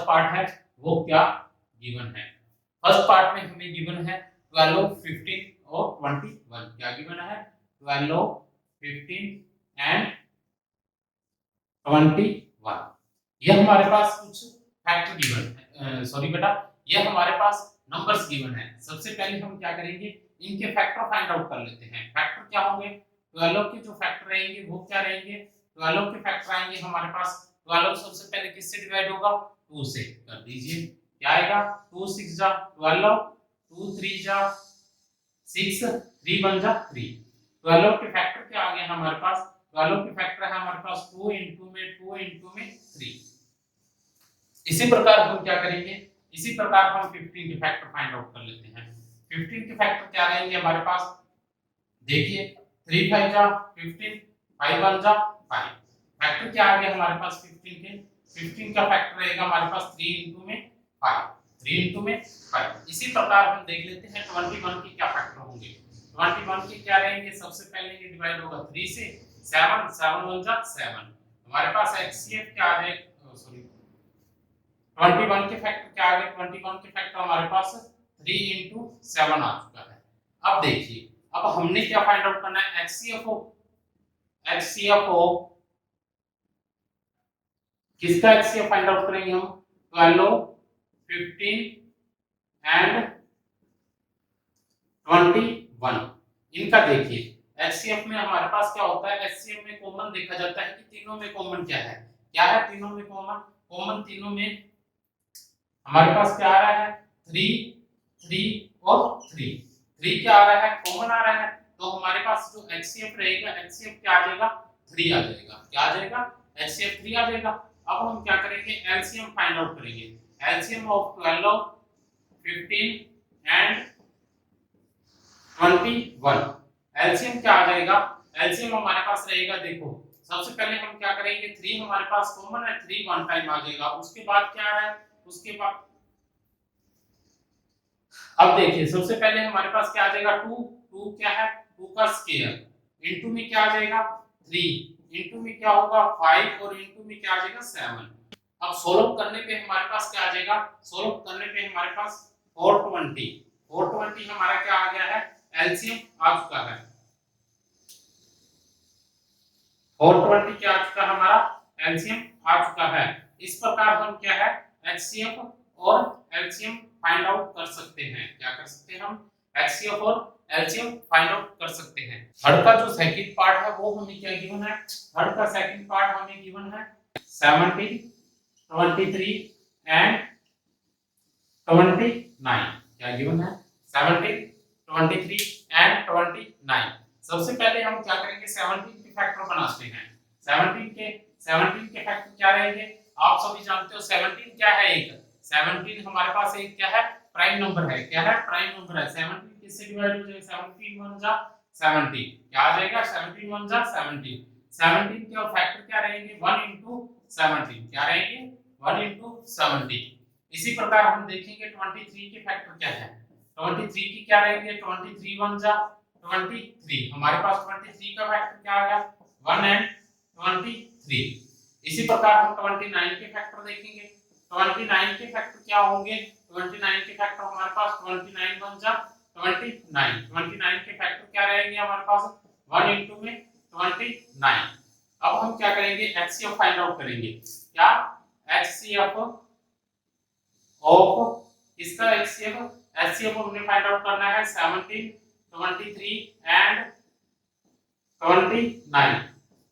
Speaker 1: पार्ट है वो क्या गिवन है। फर्स्ट पार्ट में हमें गिवन है 12, 15 और 21। क्या गिवन है? 12, 15 एंड 21। ये हमारे पास कुछ फैक्टर गिवन है, सॉरी बेटा, ये हमारे पास नंबर्स गिवन है। सबसे पहले हम क्या करेंगे? इनके फैक्टर फाइंड आउट कर लेते हैं। फैक्टर क्या होंगे? 12 के जो फैक्टर रहेंगे वो क्या रहेंगे? 12 के फैक्टर आएंगे हमारे पास। 12 सबसे पहले किससे डिवाइड होगा? 2 से। कर दीजिए, क्या आएगा? 2 6 जा 12, 2 3 जा 6, 3 1 जा 3। 12 के फैक्टर क्या आ गए हमारे पास? 12 के फैक्टर है हमारे पास 2 इंटू में 2 इंटू में 3। इसी प्रकार हम क्या करेंगे? इसी प्रकार हम 15 के फैक्टर फाइंड आउट कर लेते हैं। 15 के फैक्टर क्या रहेंगे हमारे पास? देखिए 3 5 जा 15, 5 1 जा 5। फैक्टर क्या आ गया हमारे पास 15 के? 15 का फैक्टर रहेगा हमारे पास 3 इंटू में 5, 3 इंटू में 5। इसी प्रकार हम देख लेते हैं 21 के क्या फैक्टर होंगे। 21 के क्या रहेंगे? सबसे पहले ये डिवाइड होगा 3 से, 7 7 1 जा 7। हमारे पास एचसीएफ क्या आ जाएगा? सॉरी 21 के फैक्टर क्या आ गए? 21 के फैक्टर हमारे पास 3 इंटू 7 आ चुका है। अब देखिए, अब हमने क्या फाइंड आउट करना है? एचसीएफ किसका एचसीएफ फाइंड आउट करेंगे हम? 12, 15
Speaker 2: इनका देखिए एचसीएफ में हमारे पास क्या होता है, एचसीएफ में कॉमन देखा जाता है कि तीनों में कॉमन क्या है तीनों में कॉमन तीनों में हमारे पास क्या आ रहा है 3 3 और 3 क्या आ रहा है, कॉमन आ रहा है। तो हमारे पास जो एचसीएफ रहेगा, एचसीएफ क्या आ जाएगा 3 आ जाएगा, क्या आ जाएगा एचसीएफ 3 आ जाएगा। अब हम क्या करेंगे, एलसीएम फाइंड आउट करेंगे। एलसीएम ऑफ 12 15 एंड 21 एलसीएम क्या आ जाएगा, एलसीएम हमारे पास रहेगा, देखो सबसे पहले हम क्या करेंगे, 3 हमारे पास कॉमन है, 3 वन टाइम आ जाएगा। उसके बाद क्या आ रहा है, उसके बाद अब देखिए सबसे पहले हमारे पास क्या आ जाएगा 2 क्या है 2 का स्क्वायर इनटू में क्या आ जाएगा 3 इनटू में क्या होगा 5 और इनटू में क्या आ जाएगा 7। अब सोल्व करने पे हमारे पास क्या आ जाएगा, सोल्व करने पे हमारे पास 420 हमारा क्या आ गया है, एलसीएम आ चुका है। 420 क्या आ चुका है, हमारा एलसीएम आ चुका है। इस प्रकार हम क्या है एचसीएफ और एलसीएम फाइंड आउट कर सकते हैं। क्या कर सकते हैं हम, एचसीएफ और एलसीएम फाइंड आउट कर सकते हैं। थर्ड का जो सेकंड पार्ट है वो हमें क्या गिवन है, थर्ड का सेकंड पार्ट हमें गिवन है 17 23 एंड 29। क्या गिवन है 17 23 एंड 29। सबसे पहले हम क्या करेंगे 17 के फैक्टर बनाते हैं। 17 के फैक्टर क्या रहेंगे, आप सभी जानते हो 17 क्या है, एक 17 हमारे पास एक क्या है प्राइम नंबर है, क्या है प्राइम नंबर है। 17 किससे डिवाइड हो जाएगा, 17 1 जा 17 क्या आ जाएगा, 17 1 जा 17। 17 के फैक्टर क्या रहेंगे 1 into 17, क्या रहेंगे 1 into 17। इसी प्रकार हम देखेंगे 23 के फैक्टर क्या है, 23 की क्या रहेंगे 23 1 जा 23, हमारे पास 23 का फैक्टर क्या आ गया 1 and 23। इसी प्रकार हम 29 के फैक्टर देखेंगे, 29 के फैक्टर क्या होंगे, 29 के फैक्टर हमारे पास 29 1 जा 29, 29 के फैक्टर क्या रहेंगे हमारे पास 1 into में 29। अब हम क्या करेंगे एचसीएफ फाइंड आउट करेंगे। क्या एचसीएफ ऑफ इसका एचसीएफ हमने फाइंड आउट करना है 17 23 एंड 29।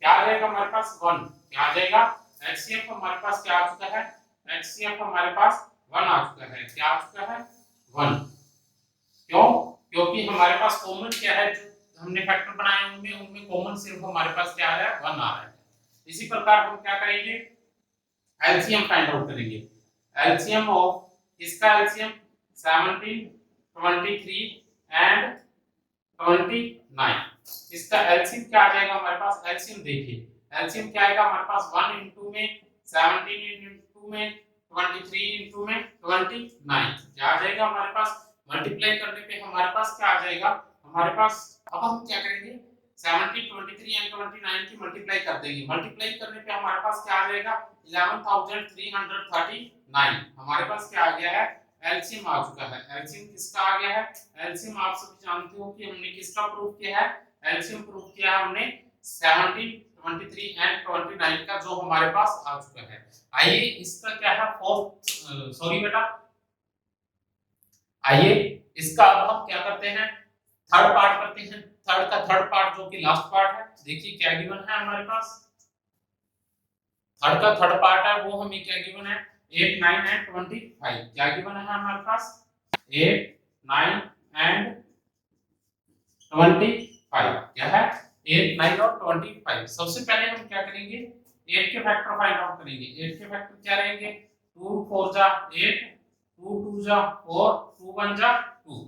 Speaker 2: क्या आ जाएगा हमारे पास 1, क्या आ जाएगा एचसीएफ हमारे पास क्या आ चुका है, एचसीएफ हमारे पास 1 आ चुका है, क्या आ चुका है 1। क्यों, क्योंकि हमारे पास कॉमन क्या है, जो हमने फैक्टर बनाए उनमें कॉमन सिर्फ हमारे पास क्या आ रहा है 1 आ रहा है। इसी प्रकार हम क्या करेंगे एलसीएम फाइंड आउट करेंगे। एलसीएम ऑफ इसका एलसीएम 17 23 एंड 29, इसका एलसीएम क्या आ जाएगा हमारे पास, एलसीएम देखिए एलसीएम क्या आएगा हमारे पास 1 into में 17 into में 23 into में 29, क्या आ जाएगा हमारे पास, मल्टीप्लाई करने पे हमारे पास क्या आ जाएगा हमारे पास। अब हम क्या करेंगे 17 23 एंड 29 की मल्टीप्लाई कर देंगे, मल्टीप्लाई करने पे हमारे पास क्या आ जाएगा 11339। हमारे पास क्या आ गया है एलसीएम आ चुका है। एलसीएम किसका आ गया है, एलसीएम आप सभी जानते हो कि हमने किसका प्रूफ किया है, एलसीएम प्रूफ किया है हमने 17 23 एंड 29 का, जो हमारे पास आ चुका है। आइए इसका क्या है फोर्थ, सॉरी बेटा, आइए इसका अब हम क्या करते हैं थर्ड पार्ट करते हैं। थर्ड पार्ट जो कि लास्ट पार्ट है, देखिए क्या गिवन है हमारे पास, थर्ड पार्ट है वो हमें क्या गिवन है 8 9 एंड 25। क्या गिवन है हमारे पास 8 9 एंड 25, क्या है 8 9 और 25। सबसे पहले हम क्या करेंगे 8 के फैक्टर फाइंड आउट करेंगे। 8 के फैक्टर क्या रहेंगे 2 4 जा 8 2 2 जा 4 2 1 जा 2।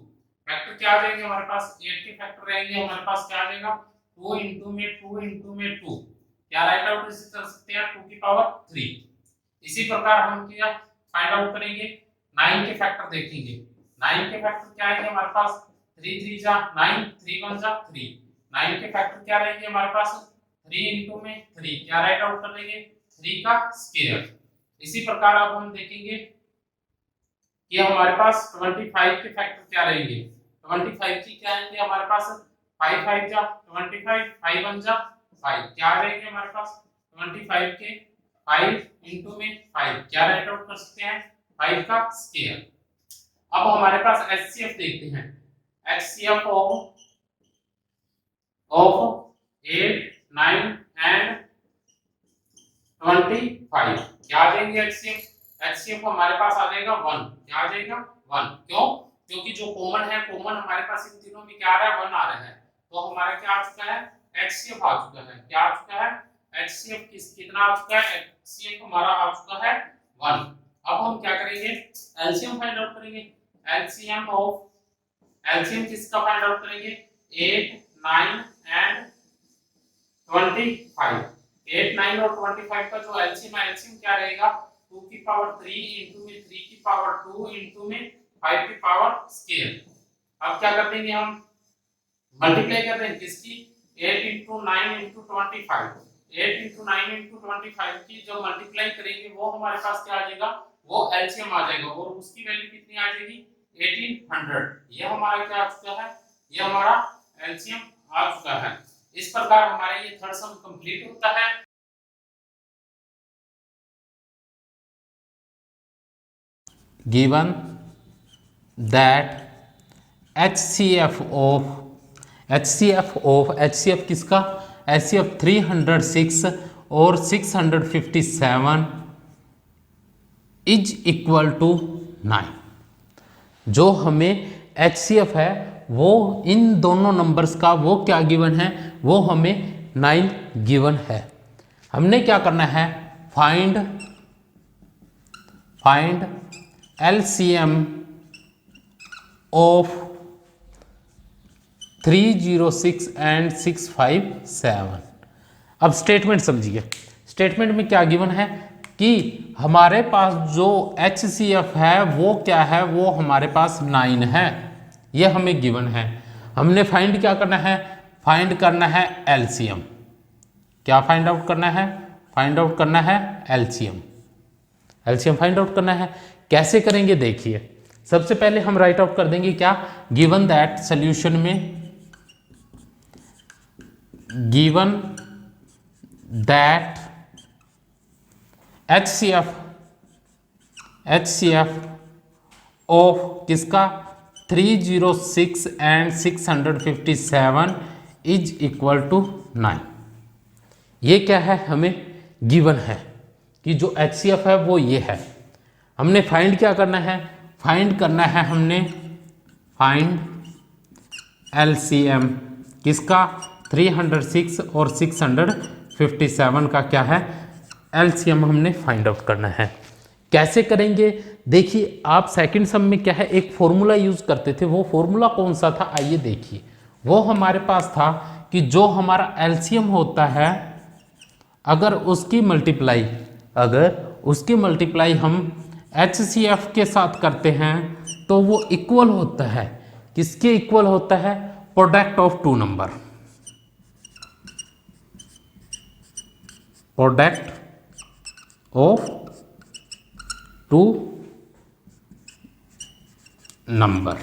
Speaker 2: फैक्टर क्या आ जाएंगे हमारे पास, 8 के फैक्टर रहेंगे हमारे पास क्या आ जाएगा 2 into में 2 into में 2, क्या राइट आउट इसे कर सकते हैं 2 की पावर 3। इसी प्रकार हम क्या फाइंड आउट करेंगे 9 के फैक्टर देखेंगे। 9 के फैक्टर क्या आएंगे हमारे पास 3 3 जा 9 3 1 जा 3। 9 के फैक्टर क्या रहेंगे हमारे पास 3 into में 3, क्या राइट आउट कर लेंगे 3 का स्क्वायर। इसी प्रकार अब हम देखेंगे कि हमारे पास 25 के फैक्टर क्या रहेंगे, 25 की क्या आएंगे हमारे पास 5 5 जा 25 5 1 जा 5, क्या आ जाएंगे हमारे पास 25 के 5 into में 5, क्या राइट आउट कर सकते हैं 5 का स्क्वायर। अब हमारे पास एचसीएफ देखते हैं। एचसीएफ ऑफ ऑफ 8, 9 एंड 25 क्या आ जाएंगे एचसीएफ? एचसीएफ हमारे पास आ जाएगा 1। क्या आ जाएगा? 1। क्यों? क्योंकि जो कॉमन है, कॉमन हमारे पास इन तीनों में क्या आ रहा है? 1 आ रहा है। तो हमारा क्या आ चुका है? एचसीएफ आ चुका है। क्या आ चुका है? एचसीएफ कितना आ चुका है? एचसीएफ हमारा आ चुका है 1। अब हम क्या करेंगे? एलसीएम फाइंड आउट करेंगे। एलसीएम किसका फाइंड आउट करेंगे? 8, 9 एंड 25। 8, 9 और 25 का जो एलसीएम है, एलसीएम क्या रहेगा? 2 की पावर 3 इंटू में 3 की पावर 2 इंटू में 5 की पावर स्क्वायर। अब क्या कर देंगे हम? मल्टीप्लाई कर देंगे किसकी? 8 इंटू 9 इंटू 25। 8 इंटू 9 इंटू 25 की जो मल्टीप्लाई करेंगे वो हमारे पास क्या आ जाएगा? वो एलसीएम आ जाएगा और उसकी वैल्यू कितनी आ जाएगी? 1800। ये हमारा क्या आ चुका है? ये हमारा एलसीएम आ चुका है। इस प्रकार हमारा ये थर्ड सम कंप्लीट होता है।
Speaker 1: गिवन दैट HCF किसका? HCF 306 और 657 इज इक्वल टू 9। जो हमें HCF है वो इन दोनों नंबर्स का वो क्या गिवन है? वो हमें 9 गिवन है। हमने क्या करना है? Find LCM of 306 and 657। अब स्टेटमेंट समझिए। स्टेटमेंट में क्या गिवन है कि हमारे पास जो HCF है वो क्या है? वो हमारे पास 9 है। ये हमें गिवन है। हमने फाइंड क्या करना है? फाइंड करना है LCM। क्या फाइंड आउट करना है? फाइंड आउट करना है LCM फाइंड आउट करना है। कैसे करेंगे देखिए। सबसे पहले हम राइट आउट कर देंगे क्या? गिवन दैट सॉल्यूशन में गिवन दैट HCF ऑफ किसका? 306 एंड 657 इज इक्वल टू 9। ये क्या है? हमें गिवन है कि जो HCF है वो ये है। हमने फाइंड क्या करना है? फाइंड करना है हमने फाइंड LCM किसका? 306 और 657 का क्या है? LCM हमने फाइंड आउट करना है। कैसे करेंगे देखिए। आप सेकंड सम में क्या है एक फॉर्मूला यूज करते थे। वो फॉर्मूला कौन सा था? आइए देखिए। वो हमारे पास था कि जो हमारा LCM होता है अगर उसकी मल्टीप्लाई हम HCF के साथ करते हैं तो वो इक्वल होता है। किसके इक्वल होता है? Product of two number. Product of two number.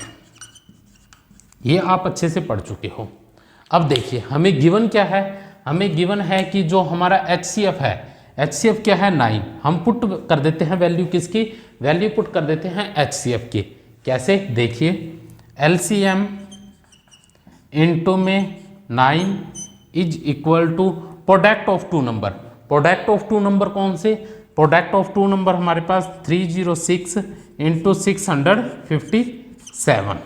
Speaker 1: ये आप अच्छे से पढ़ चुके हो। अब देखिए हमें गिवन क्या है? हमें गिवन है कि जो हमारा HCF है, HCF क्या है? 9। हम पुट कर देते हैं वैल्यू किसकी? वैल्यू पुट कर देते हैं HCF की। कैसे देखिए? LCM इनटू में 9 is equal to product of two number. Product of two number कौन से? प्रोडक्ट ऑफ टू नंबर हमारे पास 306 इंटू 657।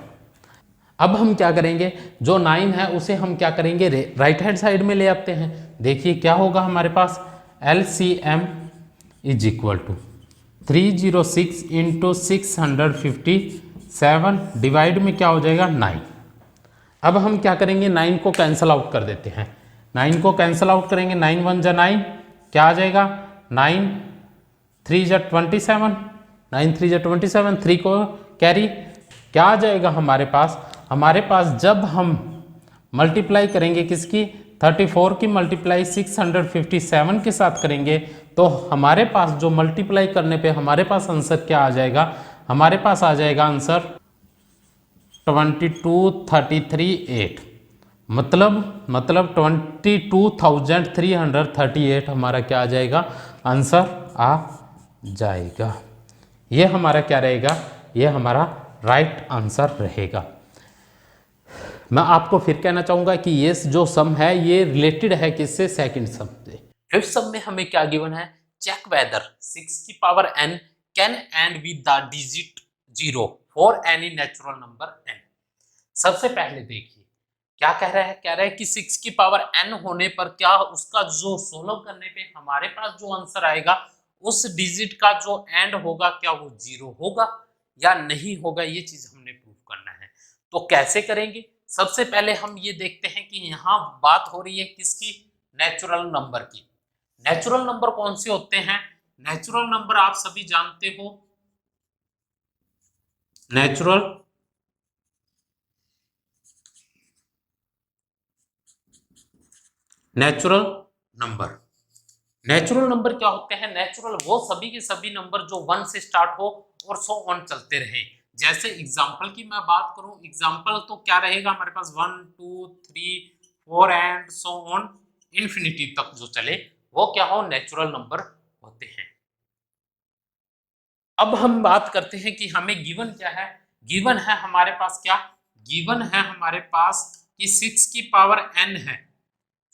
Speaker 1: अब हम क्या करेंगे? जो 9 है उसे हम क्या करेंगे? राइट हैंड साइड में ले आते हैं। देखिए क्या होगा हमारे पास? LCM is equal to 306 into 657 divide में क्या हो जाएगा? 9। अब हम क्या करेंगे? 9 को कैंसल आउट कर देते हैं। 9 को कैंसल आउट करेंगे। 9 1 जा 9 क्या आ जाएगा? 9 3 जा 27। 9 3 जा 27। 3 को कैरी क्या आ जाएगा हमारे पास? हमारे पास जब हम मल्टीप्लाई करेंगे किसकी? 34 की मल्टीप्लाई 657 के साथ करेंगे तो हमारे पास जो मल्टीप्लाई करने पे हमारे पास आंसर क्या आ जाएगा? हमारे पास आ जाएगा आंसर 22,33,8। मतलब 22,338 हमारा क्या आ जाएगा? आंसर आ जाएगा। ये हमारा क्या रहेगा? ये हमारा राइट आंसर रहेगा। मैं आपको फिर कहना चाहूंगा कि ये जो सम है ये रिलेटेड है किससे, सेकंड सम से। फिफ्थ सम में हमें क्या गिवन है, चेक वेदर 6 की power n can and with the digit 0 for any natural number n। सबसे पहले देखिए क्या कह रहा है, कह रहा है कि 6 की पावर n होने पर क्या उसका जो सोल्व करने पे हमारे पास जो आंसर आएगा उस डिजिट का जो एंड होगा क्या वो 0 होगा या नहीं होगा, ये चीज हमने प्रूव करना है। तो कैसे करेंगे, सबसे पहले हम ये देखते हैं कि यहाँ बात हो रही है किसकी, नेचुरल नंबर की। नेचुरल नंबर कौन से होते हैं, नेचुरल नंबर आप सभी जानते हो, नेचुरल नंबर। नेचुरल नंबर क्या होते हैं, नेचुरल वो सभी के सभी नंबर जो 1 से स्टार्ट हो और सो ऑन चलते रहे। जैसे एग्जांपल की मैं बात करूं, एग्जांपल तो क्या रहेगा हमारे पास 1 2 3 4 एंड सो ऑन इंफिनिटी तक जो चले वो क्या हो, नेचुरल नंबर होते हैं। अब हम बात करते हैं कि हमें गिवन क्या है, गिवन है हमारे पास क्या, गिवन है हमारे पास कि 6 की पावर n है,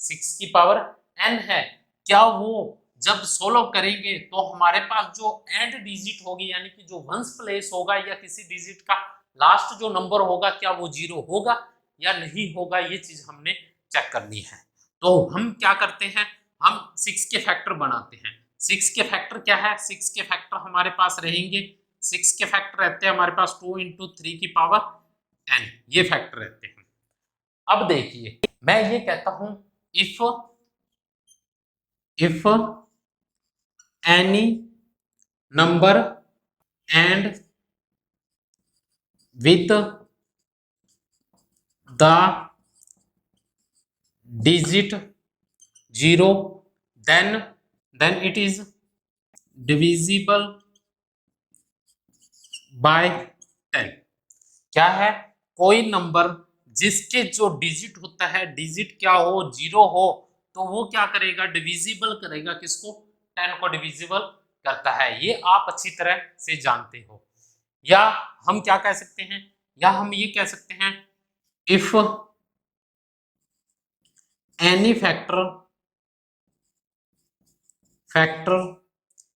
Speaker 1: 6 की पावर n है। क्या वो जब सोल्व करेंगे तो हमारे पास जो एंड डिजिट होगी यानी कि जो वंस प्लेस होगा या किसी डिजिट का लास्ट जो नंबर होगा क्या वो 0 होगा या नहीं होगा, ये चीज हमने चेक करनी है। तो हम क्या करते हैं, हम 6 के फैक्टर बनाते हैं। 6 के फैक्टर क्या है, 6 के फैक्टर हमारे पास रहेंगे, 6 के फैक्टर रहते हैं हमारे पास 2 इंटू 3 की पावर n, ये फैक्टर रहते हैं। अब देखिए मैं ये कहता हूं if any number and with the digit 0 then it is divisible by 10। क्या है, कोई नंबर जिसके जो डिजिट होता है, डिजिट क्या हो 0 हो, तो वो क्या करेगा, डिविजिबल करेगा किसको, 10 को डिविजिबल करता है। ये आप अच्छी तरह से जानते हो। या हम क्या कह सकते हैं, या हम ये कह सकते हैं if any factor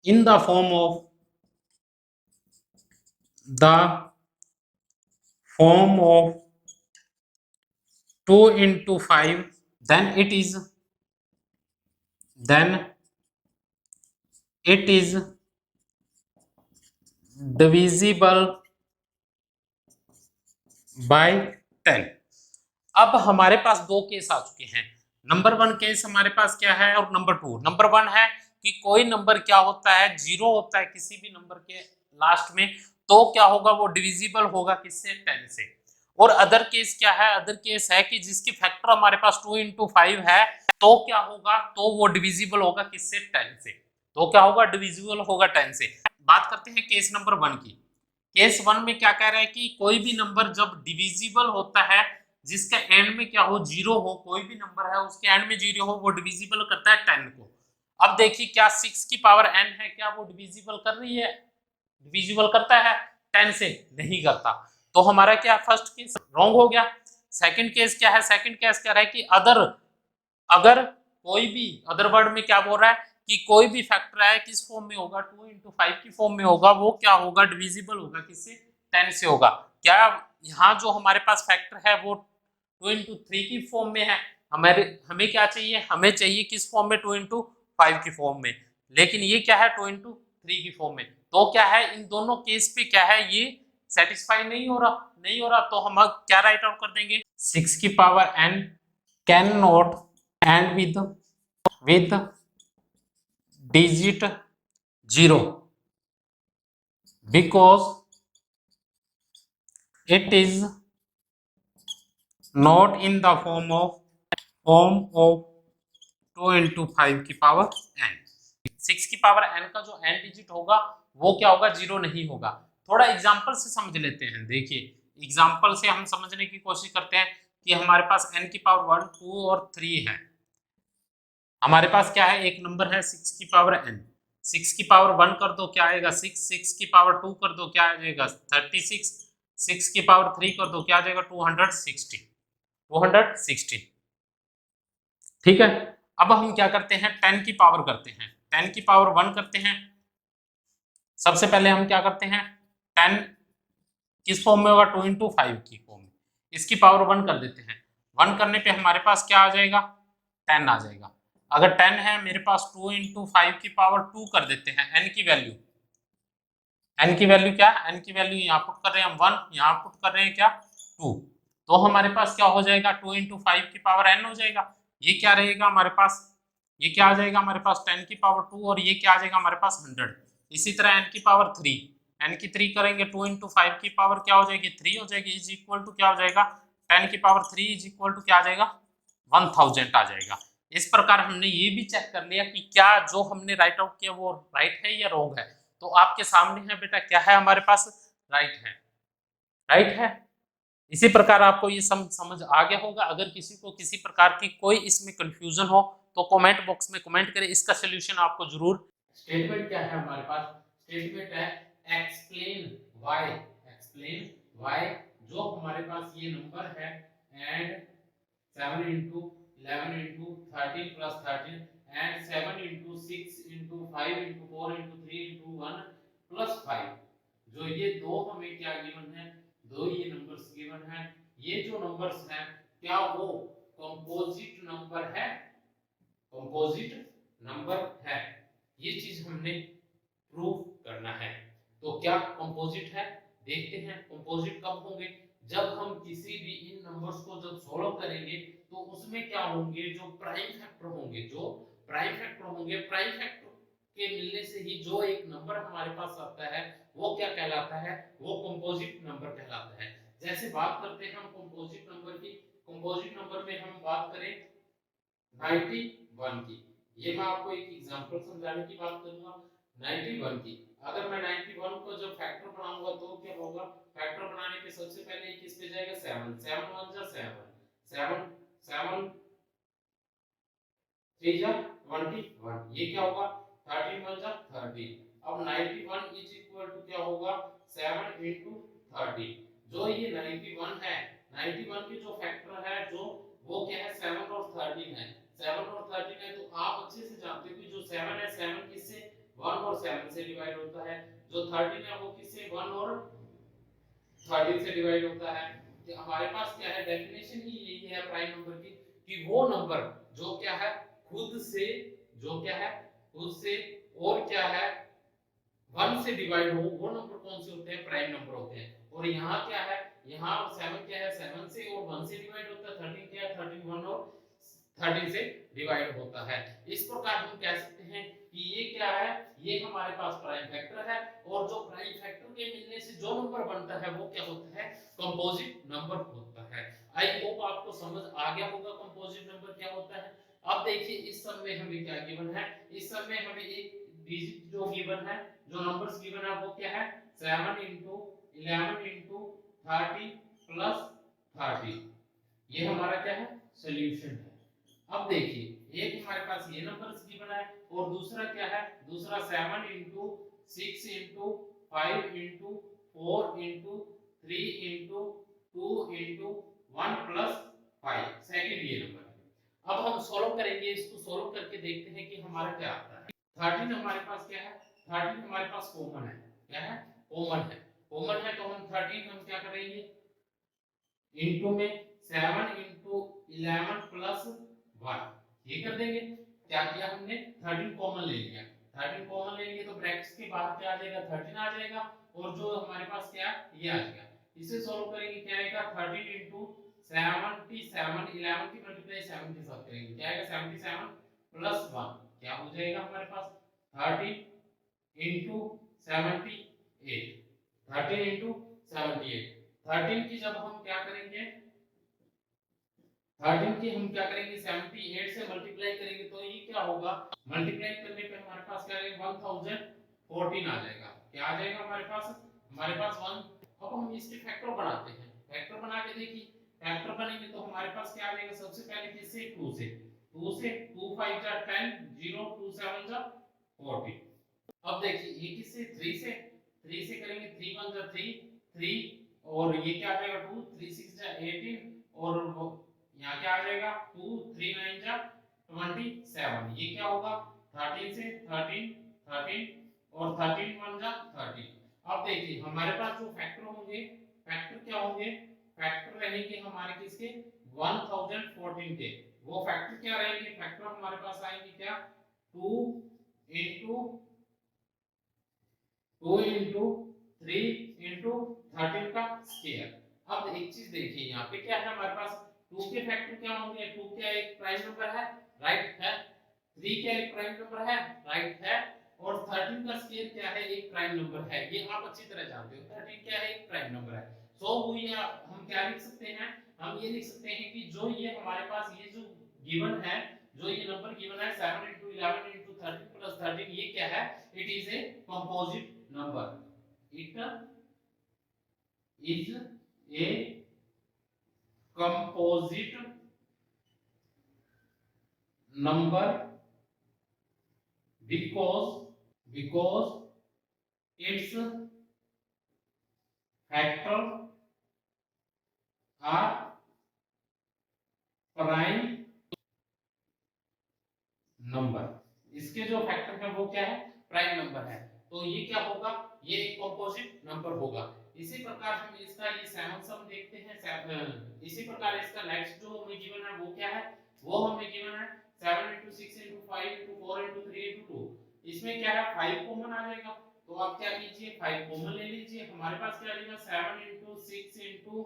Speaker 1: in the form of the form of 2 into 5 then it is divisible by 10। अब हमारे पास दो केस आ चुके हैं। नंबर 1 केस हमारे पास क्या है और नंबर 2। नंबर 1 है कि कोई नंबर क्या होता है, 0 होता है किसी भी नंबर के लास्ट में, तो क्या होगा वो डिविजिबल होगा किससे, 10 से। और अदर केस क्या है, अदर केस है कि जिसकी फैक्टर हमारे पास 2 into 5 है, तो क्या होगा, तो वो डिविजिबल होगा किससे, 10 से। तो क्या होगा, डिविजिबल होगा 10 से। बात करते हैं केस नंबर 1 की। केस 1 में क्या कह रहा है कि कोई भी नंबर जब डिविजिबल होता है, जिसका एंड में क्या हो 0 हो, कोई भी नंबर है उसके एंड में 0 हो, वो डिविजिबल करता है 10 को। अब देखिए क्या 6 की पावर n है, क्या वो डिविजिबल कर रही है, डिविजिबल करता है 10 से, नहीं करता। तो हमारा क्या फर्स्ट केस रॉन्ग हो गया। सेकंड केस क्या है, सेकंड केस कह रहा है कि अगर कोई भी अदर वर्ड में क्या बोल रहा है कि कोई भी फैक्टर है किस फॉर्म में होगा, 2 into 5 की फॉर्म में होगा, वो क्या होगा, डिविजिबल होगा किससे, 10 से होगा। क्या यहाँ जो हमारे पास फैक्टर है वो 2 into 3 की फॉर्म में है, हमें क्या चाहिए, हमें चाहिए किस फॉर्म में, 2 into 5 की फॉर्म में, लेकिन ये क्या है 2 into 3 की फॉर्म में। तो क्या है, इन दोनों केस पे क्या है, ये सेटिस्फाई नहीं हो रहा, तो हम क्या राइट आउट कर देंगे, 6 की power n can not and with digit 0 because it is not in the form of 2 into 5 की पावर n। 6 की पावर n का जो n डिजिट होगा वो क्या होगा, 0 नहीं होगा। थोड़ा एग्जांपल से समझ लेते हैं। देखिए एग्जांपल से हम समझने की कोशिश करते हैं कि हमारे पास n की पावर 1 2 और 3 है। हमारे पास क्या है, एक नंबर है 6 की पावर n, 6 की पावर 1 कर दो क्या आएगा 6, 6 की पावर 2 कर दो क्या आ जाएगा 36, 6 की पावर 3 कर दो क्या आ जाएगा 260। 216। ठीक है, अब हम क्या करते हैं, 10 की पावर करते हैं, 10 की पावर 1 करते हैं। सबसे पहले हम क्या करते हैं, 10 किस फॉर्म में होगा, 2 इंटू 5 की फॉर्म में, इसकी पावर 1 कर देते हैं। 1 करने पे हमारे पास क्या आ जाएगा, 10 आ जाएगा। अगर 10 है मेरे पास, 2 इंटू 5 की पावर 2 कर देते हैं, n की वैल्यू, n की वैल्यू क्या, n की वैल्यू यहाँ पुट कर रहे हैं हम 1, यहाँ पुट कर रहे हैं क्या 2, तो हमारे पास क्या हो जाएगा, 2 इंटू 5 की पावर n हो जाएगा। ये क्या रहेगा हमारे पास, ये क्या आ जाएगा हमारे पास 10 की पावर 2, और ये क्या आ जाएगा हमारे पास 100। इसी तरह n की पावर 3, n की 3 करेंगे, 2 इंटू 5 की पावर क्या हो जाएगी, 3 हो जाएगी, इज इक्वल टू क्या हो जाएगा, 10 की पावर 3 इज इक्वल टू क्या आ जाएगा, 1000 आ जाएगा। इस प्रकार हमने ये भी चेक कर लिया कि क्या जो हमने राइट आउट किया वो राइट है या रॉन्ग है। तो आपके सामने है बेटा, क्या है हमारे पास, राइट है, राइट है। इसी प्रकार आपको ये समझ आ गया होगा। अगर किसी को किसी प्रकार की कोई इसमें कंफ्यूजन हो तो कमेंट बॉक्स में कमेंट करें, इसका सोल्यूशन आपको जरूर। स्टेटमेंट क्या है हमारे पास, स्टेटमेंट है एक्सप्लेन व्हाई, एक्सप्लेन व्हाई, जो हमारे पास ये नंबर है, and 7 into 11 into 13 plus 13 and 7 into 6 into 5 into 4 into 3 into 1 plus 5, जो ये दो हमें क्या गिवन है, दो ये नंबर्स गिवन है, ये जो नंबर्स हैं क्या वो कंपोजिट नंबर है, कंपोजिट नंबर है, ये चीज हमने प्रूव करना है। तो क्या कंपोजिट है, देखते हैं कंपोजिट कब होंगे, जब हम किसी भी इन नंबर्स को जब सॉल्व करेंगे तो उसमें क्या होंगे, जो प्राइम फैक्टर होंगे, जो प्राइम फैक्टर होंगे, प्राइम फैक्टर के मिलने से ही जो एक नंबर हमारे पास आता है वो क्या कहलाता है, वो कंपोजिट नंबर कहलाता है। जैसे बात करते हैं हम कंपोजिट नंबर की, कंपोजिट नंबर में हम बात करें 91 की, ये मैं आपको एक एग्जांपल समझाने की बात करूंगा। 91 की, अगर मैं 91 को जब फैक्टर बनाऊंगा तो क्या होगा, फैक्टर बनाने के सबसे पहले किस पे जाएगा, 7, 7 1 जा 7, 7 7 3 जा 21, ये क्या होगा 13 1 जा 30। अब 91 इज इक्वल टू क्या होगा, 7 into 30। जो ये 91 है, 91 के जो फैक्टर है जो वो क्या है, 7 और 13 है, 7 और 13 है। तो आप अच्छे से जानते हो कि जो 7 है, 7 किससे 1 और 7 से डिवाइड होता है, जो 13 है वो किससे 1 और 13 से डिवाइड होता है। कि हमारे पास क्या है, डेफिनेशन ही यही है प्राइम नंबर की, कि वो नंबर जो क्या है खुद से, जो क्या है खुद से और क्या है 1 से डिवाइड हो, वो नंबर कौन से होते हैं, प्राइम नंबर होते हैं। और यहाँ क्या है, यहाँ 7 क्या है, 7 से और 1 से डिवाइड होता है, 13 क्या है, 13 1 और 13 से डिवाइड होता है। इस प्रकार हम कह सकते हैं कि ये क्या है, ये हमारे पास प्राइम फैक्टर है, और जो प्राइम फैक्टर के मिलने से जो नंबर बनता है वो क्या होता है, कंपोजिट नंबर होता है। आई होप आपको समझ आ गया होगा कंपोजिट नंबर क्या होता है। अब देखिए इस सब में हमें क्या गिवन है, इस सब में हमें एक डिजिट जो गिवन है, जो नंबर्स गिवन है वो क्या है, 7 into 11 into 30 plus 30, ये हमारा क्या है, सोल्यूशन है। अब देखिए एक हमारे पास ये नंबर्स गिवन है, और दूसरा क्या है, दूसरा 7 into 6 into 5 into 4 into 3 into 2 into 1 plus 5, second ये नंबर है। अब हम सॉल्व करेंगे, इसको सॉल्व करके देखते हैं कि हमारा क्या आता है। 13 हमारे पास क्या है, 13 हमारे पास कॉमन है, क्या है, कॉमन है, कॉमन है, तो हम 13 हम क्या करेंगे, इनटू में 7 into 11 plus 1, ये कर देंगे। क्या किया हमने, 13 कॉमन ले लिया, 13 कॉमन ले लिए तो ब्रैकेट्स के बाहर क्या आ जाएगा, 13 आ जाएगा, और जो हमारे पास क्या ये आ जाएगा। इसे सॉल्व करेंगे, क्या आएगा 13 into 77, 11 की मल्टीप्लाई 7 के साथ करेंगे, क्या आएगा 77 plus 1, क्या हो जाएगा हमारे पास 13 into 78, 13 into 78, 13 की जब हम क्या करेंगे, 13 की हम क्या करेंगे 78 से मल्टीप्लाई करेंगे, तो ये क्या होगा, मल्टीप्लाई करने पे हमारे पास क्या आएगा 1014 आ जाएगा, क्या आ जाएगा हमारे पास 1। अब हम इसके फैक्टर बनाते हैं, फैक्टर बना के देखिए, फैक्टर बनेंगे तो हमारे पास क्या आ जाएगा, सबसे पहले किससे 2 से, 2 से 2 5 जा 10, 0 2 7 जा 40। अब देखिए ये किससे 3 से, 3 से करेंगे, 3 1 जा 3, 3 और ये क्या आ जाएगा 2, 3 6 जा 18, और
Speaker 2: यहाँ क्या आ जाएगा 2 3 9 जा 27, ये क्या होगा 13 से 13 और 13 1 जा 13। अब देखिए हमारे पास जो फैक्टर होंगे, फैक्टर क्या होंगे, फैक्टर रहेंगे हमारे किसके 1014 के। वो फैक्टर क्या रहेंगे, फैक्टर हमारे पास आएंगे क्या 2 इंटू 3 इंटू 13 का स्क्वायर। अब एक चीज देखिए यहाँ पे क्या है हमारे पास 2 के फैक्टर क्या होंगे, 2 क्या एक प्राइम नंबर है, राइट है, 3 क्या एक प्राइम नंबर है, राइट है, और 13 का स्क्वायर क्या है, एक प्राइम नंबर है। ये आप अच्छी तरह जानते हो 13 क्या है, एक प्राइम नंबर है। सो हम क्या लिख सकते हैं, हम ये लिख सकते हैं कि जो ये हमारे पास ये जो गिवन है, जो ये नंबर गिवन है 7 into 11 into 13 plus 13, ये क्या है, it is a composite number, it is a composite number because its factor are prime number. इसके जो फैक्टर है वो क्या है, प्राइम नंबर है। तो ये क्या होगा, ये एक कंपोजिट नंबर होगा। इसी प्रकार हम इसका ये 7 सम देखते हैं। इसी प्रकार इसका नेक्स्ट जो हमें गिवन है वो क्या है, वो हमें गिवन है 7 into 6 into 5 into 4 into 3 into 2। इसमें क्या है 5 कॉमन आ जाएगा, तो आप क्या कीजिए 5 कॉमन ले लीजिए। हमारे पास क्या आ जाएगा 7 into 6 into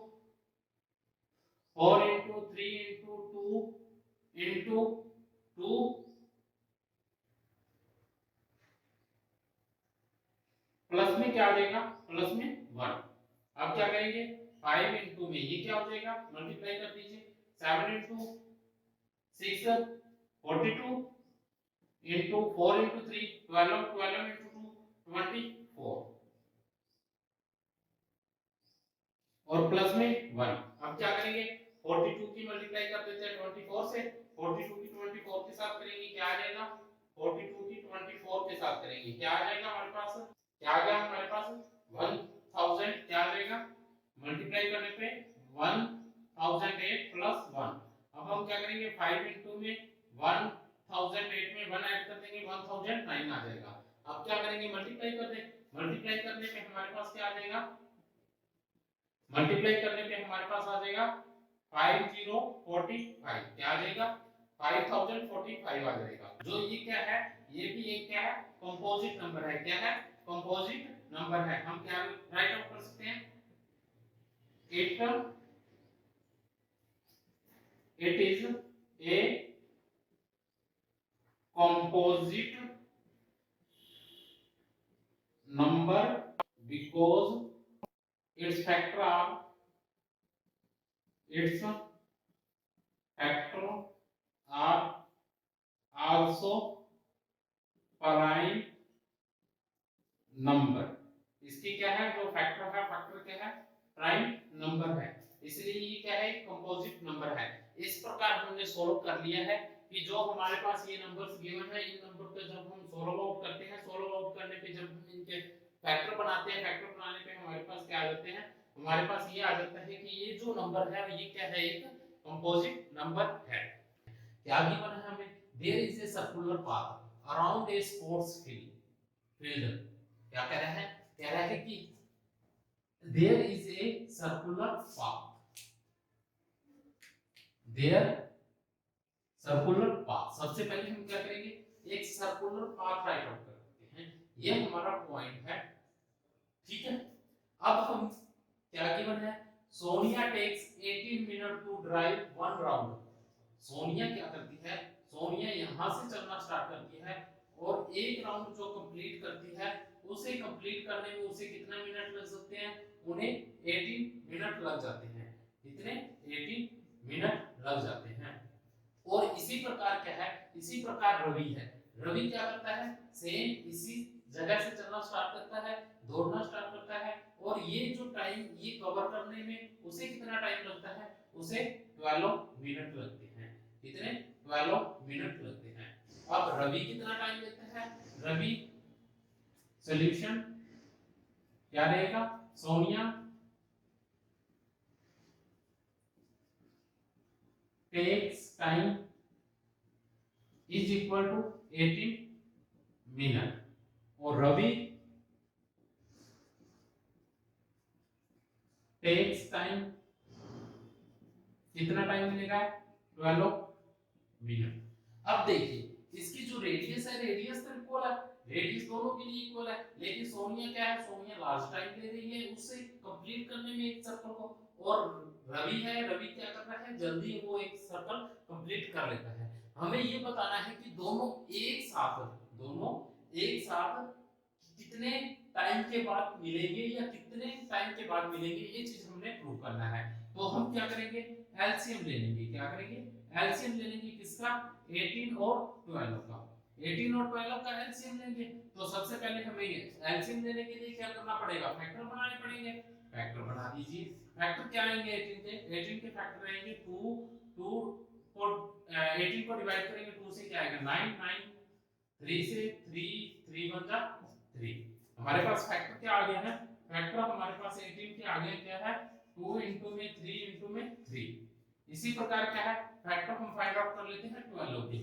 Speaker 2: 4 into 3 into 2 into 2 plus में क्या आ जाएगा, प्लस में 1। अब क्या करेंगे 5 इंटू में ये क्या हो जाएगा, मल्टीप्लाई कर दीजिए 7 इंटू 6 42 इंटू 4 इंटू 3 12 12 इंटू 2 24 और प्लस में 1। अब क्या करेंगे 42 की मल्टीप्लाई कर देते हैं 24 से, 42 की 24 के साथ करेंगे क्या आ जाएगा, 42 की 24 के साथ करेंगे क्या आ जाएगा हमारे पास, क्या आ गया हमारे पास 1000, क्या आ जाएगा मल्टीप्लाई करने पे 1008 प्लस 1। अब हम क्या करेंगे 5 इंटू में 1008 में 1 ऐड कर देंगे 1009 आ जाएगा। अब क्या करेंगे मल्टीप्लाई कर दें, मल्टीप्लाई करने पे हमारे पास क्या आ जाएगा, मल्टीप्लाई करने पे हमारे पास आ जाएगा 5045, क्या आ जाएगा 5045 आ जाएगा। जो ये क्या है, ये भी एक क्या है कंपोजिट नंबर है, क्या है कंपोजिट नंबर है। हम क्या राइट आउट कर सकते हैं, it is a composite number because its factor are also prime number। इसकी क्या है जो फैक्टर है, फैक्टर क्या है प्राइम नंबर है, इसलिए ये क्या है कंपोजिट नंबर है। इस प्रकार हमने सोल्व कर लिया है कि जो हमारे पास ये नंबर्स गिवन है, इन नंबर को जब हम सोल्व आउट करते हैं, सोल्व आउट करने पे जब हम इनके फैक्टर बनाते हैं, फैक्टर बनाने पे हमारे पास क्या आ जाते हैं, हमारे पास ये आ जाता है कि ये जो नंबर है ये क्या है, एक कंपोजिट नंबर है। क्या गिवन है हमें, there is a circular path around a sports field. क्या कह रहा है, कह रहा है कि there is a circular path, there circular path. सबसे पहले हम क्या करेंगे, एक सर्कुलर पाथ राइट आउट करते हैं, ये हमारा पॉइंट है, ठीक है। अब हम क्या गिवन है, Sonia takes 18 minute to drive 1 round. Sonia क्या करती है, सोनिया यहां से चलना स्टार्ट करती है और एक राउंड जो कंप्लीट करती है, उसे कंप्लीट करने में उसे कितना मिनट लग सकते हैं, उन्हें 18 मिनट लग जाते हैं। कितने 18 मिनट लग जाते हैं। और इसी प्रकार क्या है, इसी प्रकार रवि है, रवि क्या करता है, सेम इसी जगह से चलना स्टार्ट करता है, दौड़ना स्टार्ट करता है, और ये जो टाइम ये कवर करने में उसे कितना टाइम लगता है, उसे 12 मिनट लगते हैं। कितने 12 मिनट लगते हैं। अब रवि कितना टाइम लेता है, रवि सॉल्यूशन क्या रहेगा, Sonia takes time is equal to 18 minute और रवि टेक्स टाइम कितना टाइम मिलेगा 12 मिनट। अब देखिए इसकी जो रेडियस है, रेडियस तो इक्वल है, रेडियस दोनों के लिए इक्वल है, लेकिन सोनिया क्या है, सोनिया लार्ज टाइम ले रही है उससे कंप्लीट करने में एक सर्कल को, और रवि है, रवि क्या कर रहा है, जल्दी वो एक सर्कल कंप्लीट कर लेता है। हमें ये बताना है कि दोनों एक साथ कितने टाइम के बाद मिलेंगे या कितने टाइम के बाद मिलेंगे, ये चीज हमने प्रूव करना है। तो हम क्या करेंगे, एलसीएम ले लेंगे। क्या करेंगे, एलसीएम ले लेंगे किसका, 18 और 12 का। 18 और 12 का एलसीएम लेंगे। तो सबसे पहले हमें एलसीएम लेने के लिए क्या करना पड़ेगा, फैक्टर बनाने पड़ेंगे। फैक्टर बना दीजिए। फैक्टर क्या आएंगे 18 के, 18 के फैक्टर आएंगे 2 को 18 को डिवाइड करेंगे 2 से क्या आएगा 9, 9 3 से 3 बन जा 3। हमारे पास फैक्टर क्या आ गया है, फैक्टर हमारे पास 18 के आ गया क्या है 2 इंटू में 3 इंटू में 3। इसी प्रकार क्या है फैक्टर हम फाइंड आउट कर लेते हैं 12 के।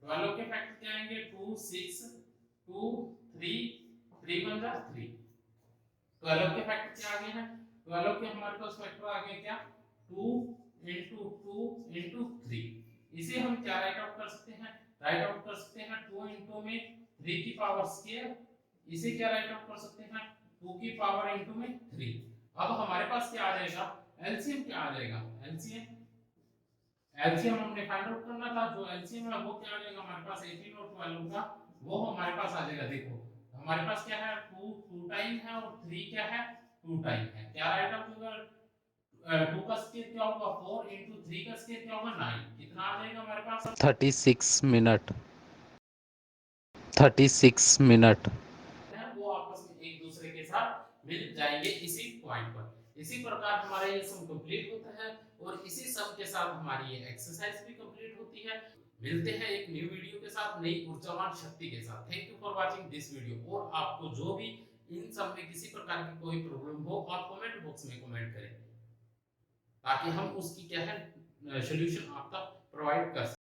Speaker 2: 12 के फैक्टर क्या आएंगे 2 6 2 3 3 बन जा 3। 12 के फैक्टर क्या आ गए हैं, 12 के हमारे पास फैक्टर आ गए क्या 2 इंटू 2 इंटू 3। इसे हम क्या राइट आउट कर सकते हैं, राइट आउट कर सकते हैं 2 इंटू में 3 की पावर स्क्वायर। इसे क्या राइट आउट कर सकते हैं 2 की पावर इंटू में 3। अब हमारे पास क्या आ जाएगा, एलसीएम क्या आ जाएगा, एलसीएम एलसीएम हमने फाइंड आउट करना था। जो एलसीएम है वो क्या आ जाएगा हमारे पास 18 और 12 का, वो हमारे पास आ जाएगा। देखो हमारे पास क्या है 2 टाइम है और 3 क्या है 2 टाइम है। क्या राइट आउट होगा, 2 का स्क्वायर क्या होगा 4 इंटू 3 का स्क्वायर क्या होगा 9। कितना आ जाएगा हमारे पास
Speaker 3: 36 मिनट 36 मिनट।
Speaker 2: है, वो आपस में एक दूसरे के साथ मिल जाएंगे इसी पॉइंट पर। इसी प्रकार हमारा ये सम कंप्लीट होता है और इसी सम के साथ हमारी ये एक्सरसाइज भी कंप्लीट होती है। मिलते हैं एक न्यू वीडियो के साथ, नई ऊर्जावान शक्ति के साथ। Thank you for watching this video. और आपको जो भी इन सब में किसी प्रकार की कोई प्रॉब्लम हो आप कमेंट बॉक्स में कमेंट करें ताकि हम उसकी क्या है सॉल्यूशन आप तक प्रोवाइड कर सकें।